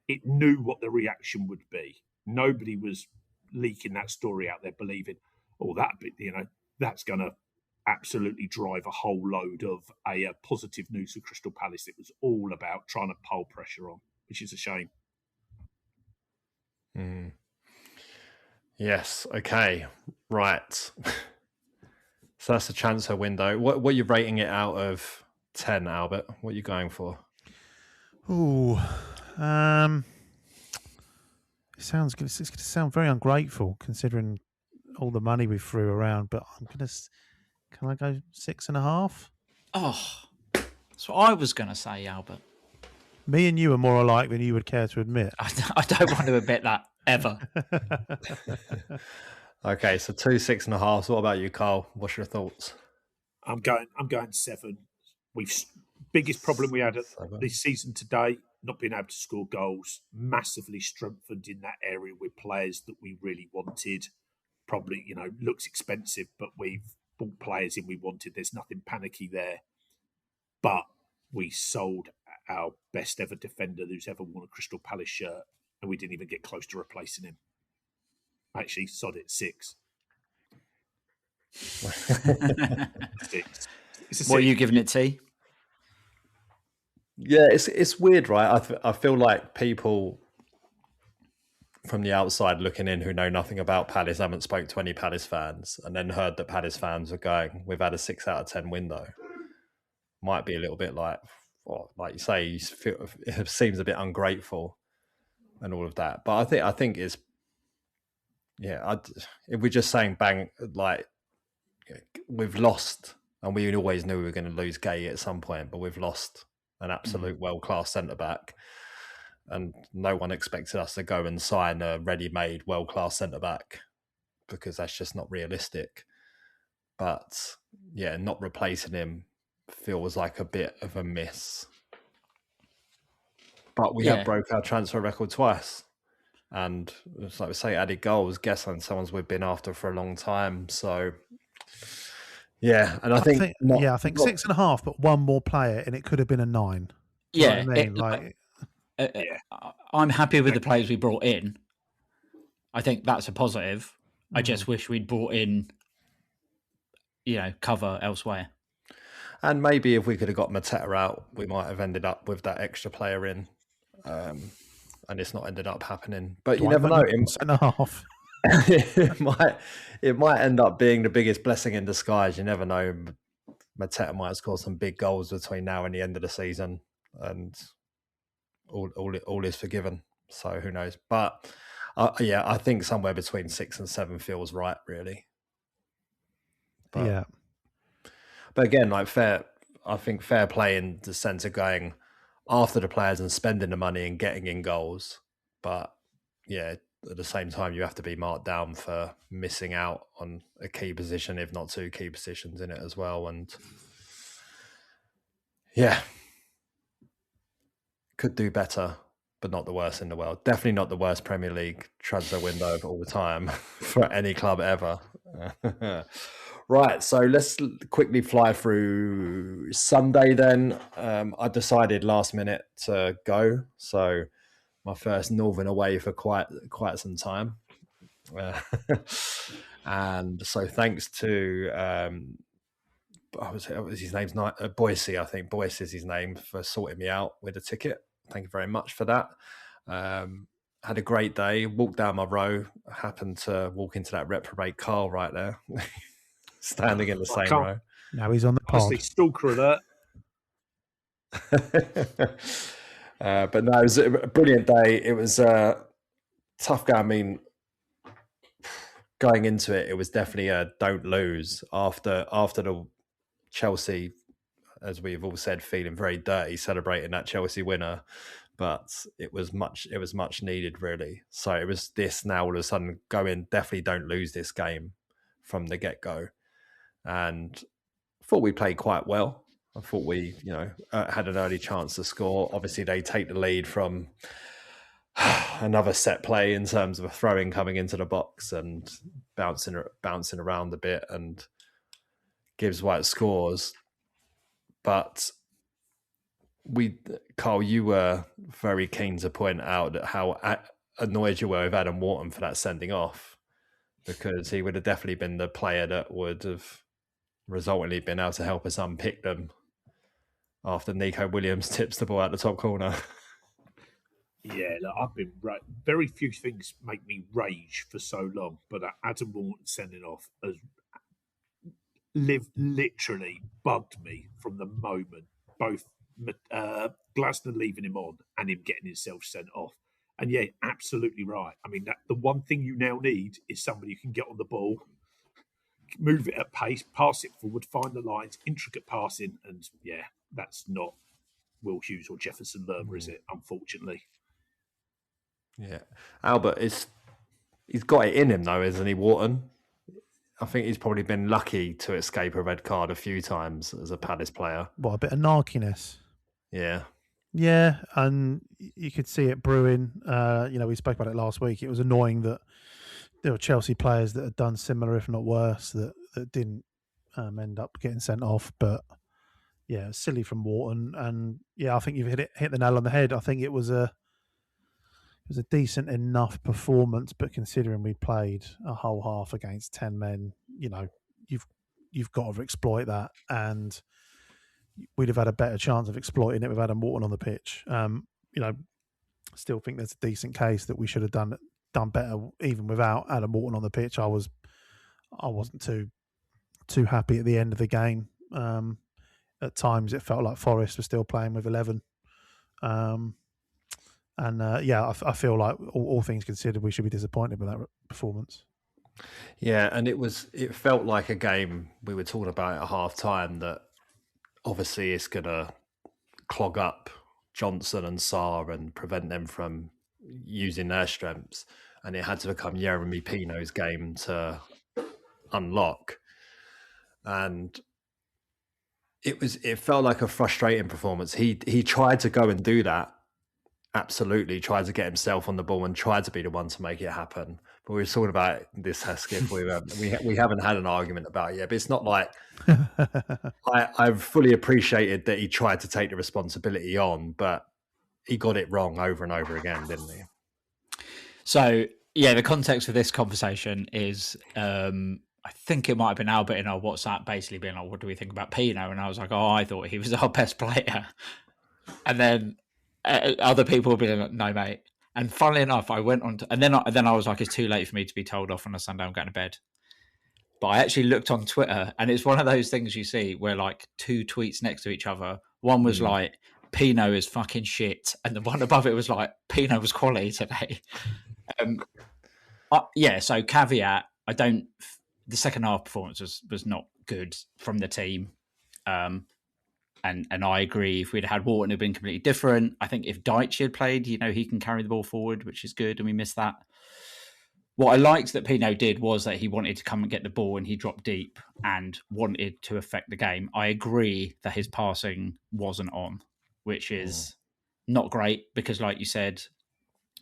it knew what the reaction would be. Nobody was leaking that story out there, believing, that's going to absolutely drive a whole load of a positive news for Crystal Palace. It was all about trying to pile pressure on, which is a shame. Yes. Okay. Right. So that's the transfer window. What are you rating it out of 10, Albert? What are you going for? Ooh, it sounds good. It's going to sound very ungrateful considering all the money we threw around. But can I go 6.5? Oh, that's what I was going to say, Albert. Me and you are more alike than you would care to admit. I don't want to admit that ever. Okay, so 2 6.5. What about you, Carl? What's your thoughts? I'm going 7. Biggest problem we had this season today, not being able to score goals, massively strengthened in that area with players that we really wanted. Probably, looks expensive, but we've bought players in we wanted. There's nothing panicky there. But we sold our best ever defender who's ever worn a Crystal Palace shirt, and we didn't even get close to replacing him. Actually, sod it, 6. 6. What are you giving it, T? Yeah, it's weird, right? I feel like people from the outside looking in who know nothing about Palace, haven't spoke to any Palace fans, and then heard that Palace fans are going, we've had a 6 out of 10 window. Might be a little bit like you say, it seems a bit ungrateful and all of that. But I think it's, if we're just saying bang, like we've lost, and we always knew we were going to lose Gay at some point, but we've lost an absolute world-class centre-back, and no one expected us to go and sign a ready-made world-class centre-back because that's just not realistic. But not replacing him feels like a bit of a miss. But we have broke our transfer record twice, and it's like we say, added goals. Guess on someone's we've been after for a long time. So and I think 6.5, but one more player, and it could have been a 9. Yeah, you know what I mean? I'm happy with the players we brought in. I think that's a positive. I just wish we'd brought in, cover elsewhere. And maybe if we could have got Mateta out, we might have ended up with that extra player in. And it's not ended up happening. But you never know. 6.5. it might end up being the biggest blessing in disguise. You never know. Mateta might score some big goals between now and the end of the season, and all is forgiven. So who knows? But I think somewhere between 6 and 7 feels right, really. But, but again, I think fair play in the sense of going after the players and spending the money and getting in goals. But at the same time, you have to be marked down for missing out on a key position, if not 2 key positions in it as well. And could do better, but not the worst in the world. Definitely not the worst Premier League transfer window of all time for any club ever. Right, so let's quickly fly through Sunday then. I decided last minute to go, so my first Northern away for quite some time. And so thanks to what was his name's Boise, I think. Boise is his name, for sorting me out with a ticket. Thank you very much for that. Had a great day. Walked down my row. Happened to walk into that reprobate Carl right there, standing in the same row. Now he's on the pod. Honestly, stalker alert. But no, it was a brilliant day. It was a tough game. I mean, going into it, it was definitely a don't lose after the Chelsea, as we've all said, feeling very dirty, celebrating that Chelsea winner. But it was much needed, really. So it was this now all of a sudden going, definitely don't lose this game from the get-go. And I thought we played quite well. I thought we, had an early chance to score. Obviously, they take the lead from another set play in terms of a throw-in coming into the box and bouncing around a bit, and Gibbs White scores. But Carl, you were very keen to point out that how annoyed you were with Adam Wharton for that sending off, because he would have definitely been the player that would have resultantly been able to help us unpick them after Nico Williams tips the ball out the top corner. Yeah, look, I've been very few things make me rage for so long, but Adam Wharton sending off has literally bugged me from the moment, both Glasner leaving him on and him getting himself sent off. And yeah, absolutely right. I mean, the one thing you now need is somebody who can get on the ball, move it at pace, pass it forward, find the lines, intricate passing, and yeah, that's not Will Hughes or Jefferson Lerma, is it? Unfortunately. Yeah, Albert he's got it in him though, isn't he, Wharton? I think he's probably been lucky to escape a red card a few times as a Palace player. What, a bit of narkiness? Yeah. Yeah, and you could see it brewing. We spoke about it last week. It was annoying that there were Chelsea players that had done similar, if not worse, that didn't end up getting sent off. But yeah, silly from Wharton. And yeah, I think you've hit the nail on the head. I think it was a decent enough performance, but considering we played a whole half against 10 men, you've got to exploit that, and we'd have had a better chance of exploiting it with Adam Wharton on the pitch. Still think there's a decent case that we should have done better even without Adam Wharton on the pitch. I wasn't too happy at the end of the game. At times it felt like Forest was still playing with 11. I feel like all things considered, we should be disappointed with that performance. Yeah, and it felt like a game we were talking about at half time that obviously it's going to clog up Johnson and Sarr and prevent them from using their strengths. And it had to become Jeremy Pino's game to unlock. And it felt like a frustrating performance. He tried to go and do that. Absolutely tried to get himself on the ball and tried to be the one to make it happen. But we were talking about this, Hesketh. We haven't had an argument about it yet, but it's not like I've fully appreciated that he tried to take the responsibility on, but he got it wrong over and over again, didn't he? So, yeah, the context of this conversation is I think it might have been Albert in our WhatsApp basically being like, what do we think about Pino? And I was like, I thought he was our best player. And then other people will be like, no, mate. And funnily enough, I went on to, and then I was like, it's too late for me to be told off on a Sunday. I'm going to bed. But I actually looked on Twitter, and it's one of those things you see where like two tweets next to each other. One was like, Pino is fucking shit. And the one above it was like, Pino was quality today. So caveat, the second half performance was not good from the team. And I agree, if we'd had Wharton, it would have been completely different. I think if Deitch had played, he can carry the ball forward, which is good, and we missed that. What I liked that Pino did was that he wanted to come and get the ball, and he dropped deep and wanted to affect the game. I agree that his passing wasn't on, which is not great, because like you said,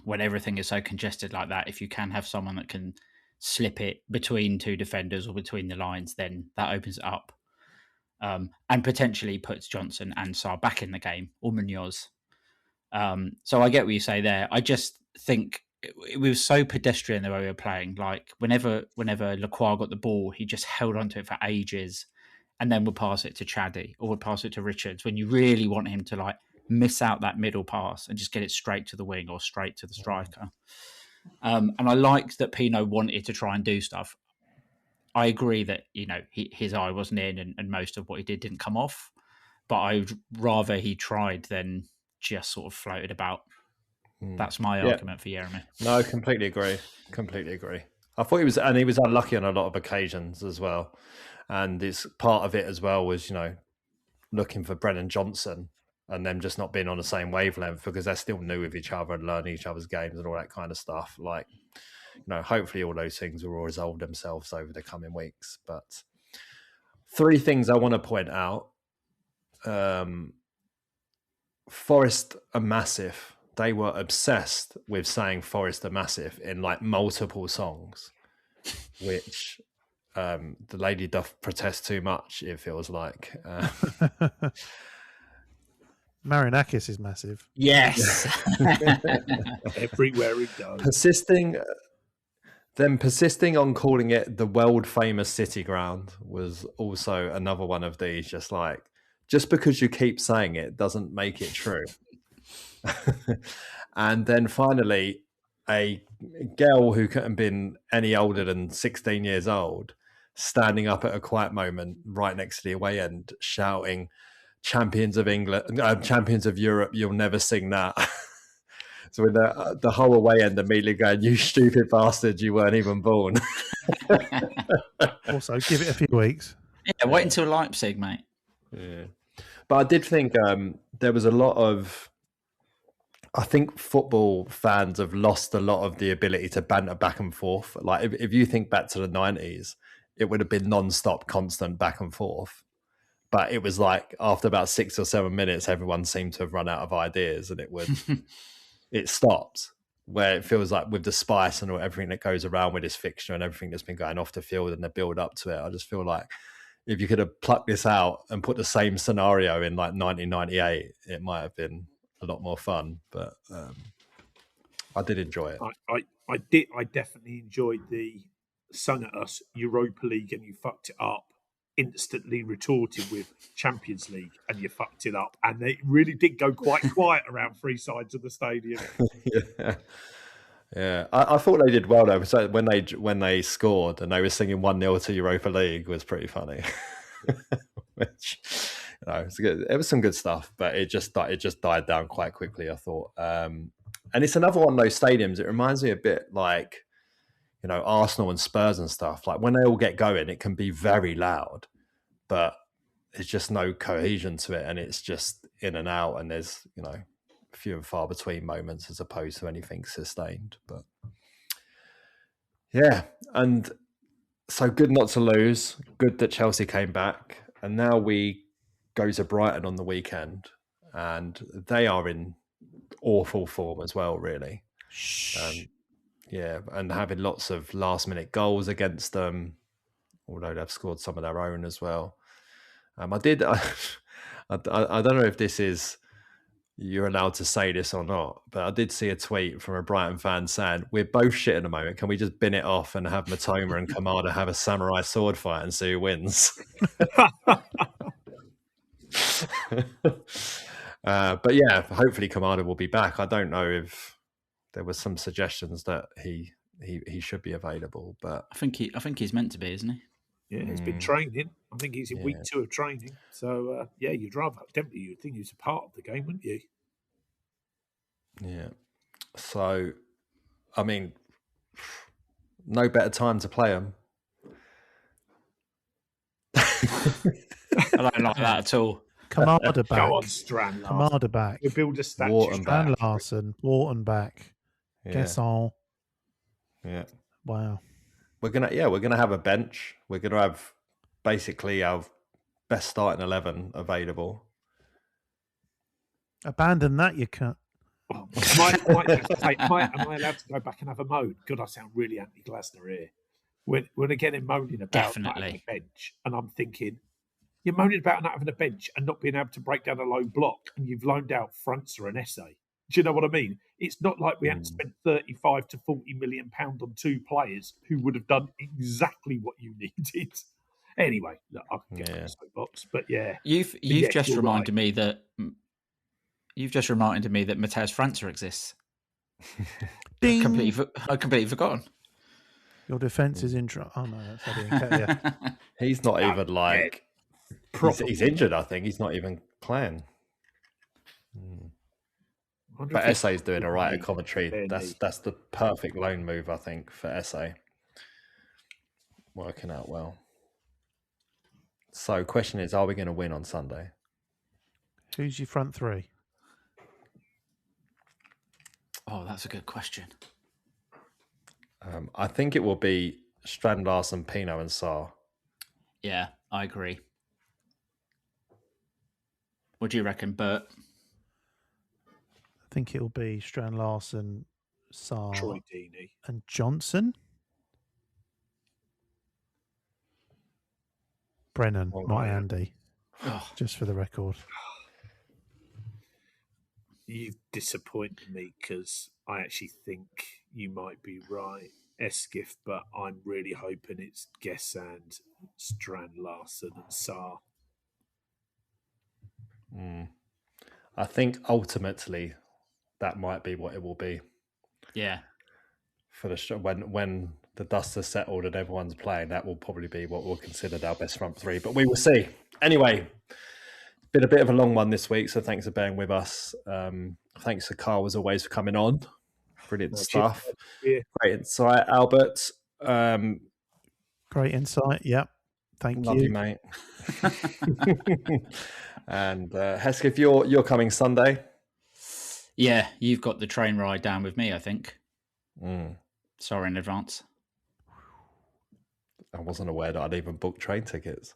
when everything is so congested like that, if you can have someone that can slip it between two defenders or between the lines, then that opens it up. And potentially puts Johnson and Sarr back in the game, or Munoz. So I get what you say there. I just think it was so pedestrian the way we were playing. Like whenever Lacroix got the ball, he just held onto it for ages and then would pass it to Chaddy or would pass it to Richards, when you really want him to like miss out that middle pass and just get it straight to the wing or straight to the striker. And I liked that Pino wanted to try and do stuff. I agree that, his eye wasn't in and most of what he did didn't come off, but I'd rather he tried than just sort of floated about. That's my argument for Jeremy. No, completely agree. I thought he was unlucky on a lot of occasions as well. And it's part of it as well was, looking for Brennan Johnson and them just not being on the same wavelength, because they're still new with each other and learning each other's games and all that kind of stuff. Like, hopefully all those things will resolve themselves over the coming weeks. But 3 things I want to point out. Forest are massive. They were obsessed with saying Forest are massive in like multiple songs, which the lady doth protest too much, it feels like. Marinakis is massive. Yes. Everywhere he goes. Persisting on calling it the world famous City Ground was also another one of these. Just because you keep saying it doesn't make it true. And then finally, a girl who couldn't have been any older than 16 years old, standing up at a quiet moment right next to the away end, shouting, "Champions of England, champions of Europe, you'll never sing that." So with the whole away end immediately going, "You stupid bastard, you weren't even born." Also, give it a few weeks. Yeah, wait until Leipzig, mate. Yeah. But I did think there was a lot of... I think football fans have lost a lot of the ability to banter back and forth. Like if you think back to the 90s, it would have been non-stop, constant back and forth. But it was like after about 6 or 7 minutes, everyone seemed to have run out of ideas, and it stopped. Where it feels like with the spice and everything that goes around with this fixture and everything that's been going off the field and the build up to it, I just feel like if you could have plucked this out and put the same scenario in like 1998, it might have been a lot more fun. But I did enjoy it. I definitely enjoyed the sung at us Europa League and you fucked it up, instantly retorted with Champions League and you fucked it up, and it really did go quite quiet around three sides of the stadium. Yeah. I thought they did well though. So when they scored and they were singing 1-0 to Europa League was pretty funny. Which, it's good. It was some good stuff, but it just died down quite quickly, I thought. And it's another one of those stadiums. It reminds me a bit like, Arsenal and Spurs and stuff. Like when they all get going, it can be very loud, but there's just no cohesion to it, and it's just in and out, and there's few and far between moments as opposed to anything sustained. But yeah, and so good not to lose. Good that Chelsea came back, and now we go to Brighton on the weekend, and they are in awful form as well, really. Yeah, and having lots of last-minute goals against them, although they've scored some of their own as well. I don't know if this is... you're allowed to say this or not, but I did see a tweet from a Brighton fan saying, "We're both shit at the moment. Can we just bin it off and have Matoma and Kamada have a samurai sword fight and see who wins?" But yeah, hopefully Kamada will be back. I don't know if there was some suggestions that he should be available, but I think he's meant to be, isn't he? Yeah, he's been training. I think he's in week 2 of training. So, you'd rather, definitely, you'd think he was a part of the game, wouldn't you? Yeah. So, I mean, no better time to play him. I don't like that at all. Kamada back. Go on, Strand Larsen. Kamada back. We build a statue. Strand Larsen. Wharton back. Guesson. Yeah. Wow. We're gonna have a bench. We're gonna have basically our best starting 11 available. Abandon that, you can't. Am I allowed to go back and have a moan? God, I sound really anti-Glasner here. When again in moaning about not having a bench, and I'm thinking, you're moaning about not having a bench and not being able to break down a low block, and you've loaned out Franz or an essay. Do you know what I mean? It's not like we had to spend 35 to 40 million pound on 2 players who would have done exactly what you needed. Anyway, look, I can get on the soapbox, but yeah, you've just reminded me that Matthias Franzer exists. Ding. I completely forgotten. Your defence is in trouble. Oh no, that's Eddie. He's not even like he's injured. I think he's not even playing. But Essay's doing all right at commentary. That's the perfect loan move, I think, for Essay. Working out well. So, question is, are we going to win on Sunday? Who's your front 3? Oh, that's a good question. I think it will be Strand Larsen, Pino, and Sarr. Yeah, I agree. What do you reckon, Bert? I think it'll be Strand Larsen, Sarr, Troy Deeney, and Johnson. Brennan, Oh, not right. Andy. Oh, Just for the record. You've disappointed me because I actually think you might be right, Hesketh, but I'm really hoping it's Gesand, Strand Larson, and Saar. I think ultimately that might be what it will be yeah. for the show. When the dust has settled and everyone's playing, that will probably be what we'll consider our best front three. But we will see. Anyway, been a bit of a long one this week, so thanks for bearing with us. Thanks to Carl as always for coming on. Brilliant stuff. Yeah. Great insight, Albert. Great insight. Yep. Thank Love you, mate. And Hesketh, you're coming Sunday. Yeah, you've got the train ride down with me, I think. Mm. Sorry in advance. I wasn't aware that I'd even booked train tickets.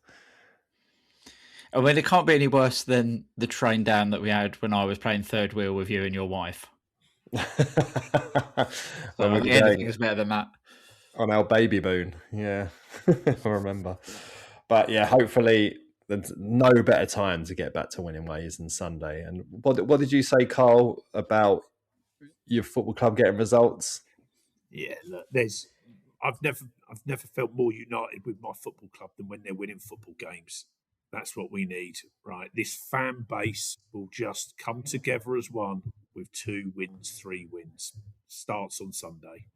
Oh, well, it can't be any worse than the train down that we had when I was playing third wheel with you and your wife. So anything is better than that. On our baby moon, yeah, if I remember. But yeah, hopefully there's no better time to get back to winning ways than Sunday. And what did you say, Carl, about your football club getting results? Yeah, look, I've never felt more united with my football club than when they're winning football games. That's what we need, right? This fan base will just come together as one with 2 wins, 3 wins. Starts on Sunday.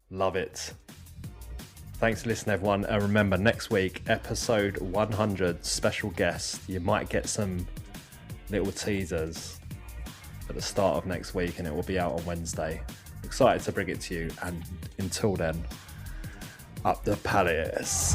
Love it. Thanks for listening, everyone. And remember, next week, episode 100, special guest. You might get some little teasers at the start of next week, and it will be out on Wednesday. Excited to bring it to you. And until then, up the Palace.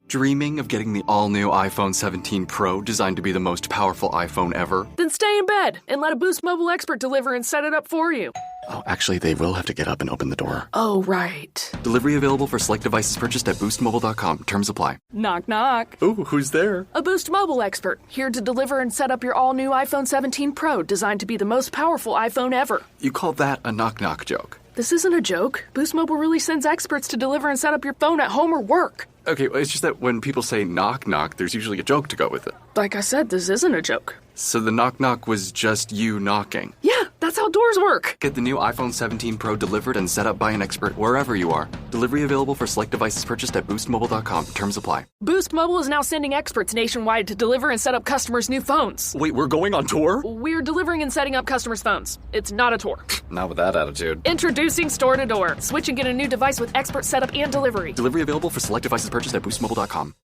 Dreaming of getting the all-new iPhone 17 Pro designed to be the most powerful iPhone ever? Then stay in bed and let a Boost Mobile expert deliver and set it up for you. Oh, actually, they will have to get up and open the door. Oh, right. Delivery available for select devices purchased at boostmobile.com. Terms apply. Knock, knock. Ooh, who's there? A Boost Mobile expert, here to deliver and set up your all-new iPhone 17 Pro, designed to be the most powerful iPhone ever. You call that a knock-knock joke? This isn't a joke. Boost Mobile really sends experts to deliver and set up your phone at home or work. Okay, well, it's just that when people say knock-knock, there's usually a joke to go with it. Like I said, this isn't a joke. So the knock-knock was just you knocking. Yeah, that's how doors work. Get the new iPhone 17 Pro delivered and set up by an expert wherever you are. Delivery available for select devices purchased at boostmobile.com. Terms apply. Boost Mobile is now sending experts nationwide to deliver and set up customers' new phones. Wait, we're going on tour? We're delivering and setting up customers' phones. It's not a tour. Not with that attitude. Introducing Store to Door. Switch and get a new device with expert setup and delivery. Delivery available for select devices purchased at boostmobile.com.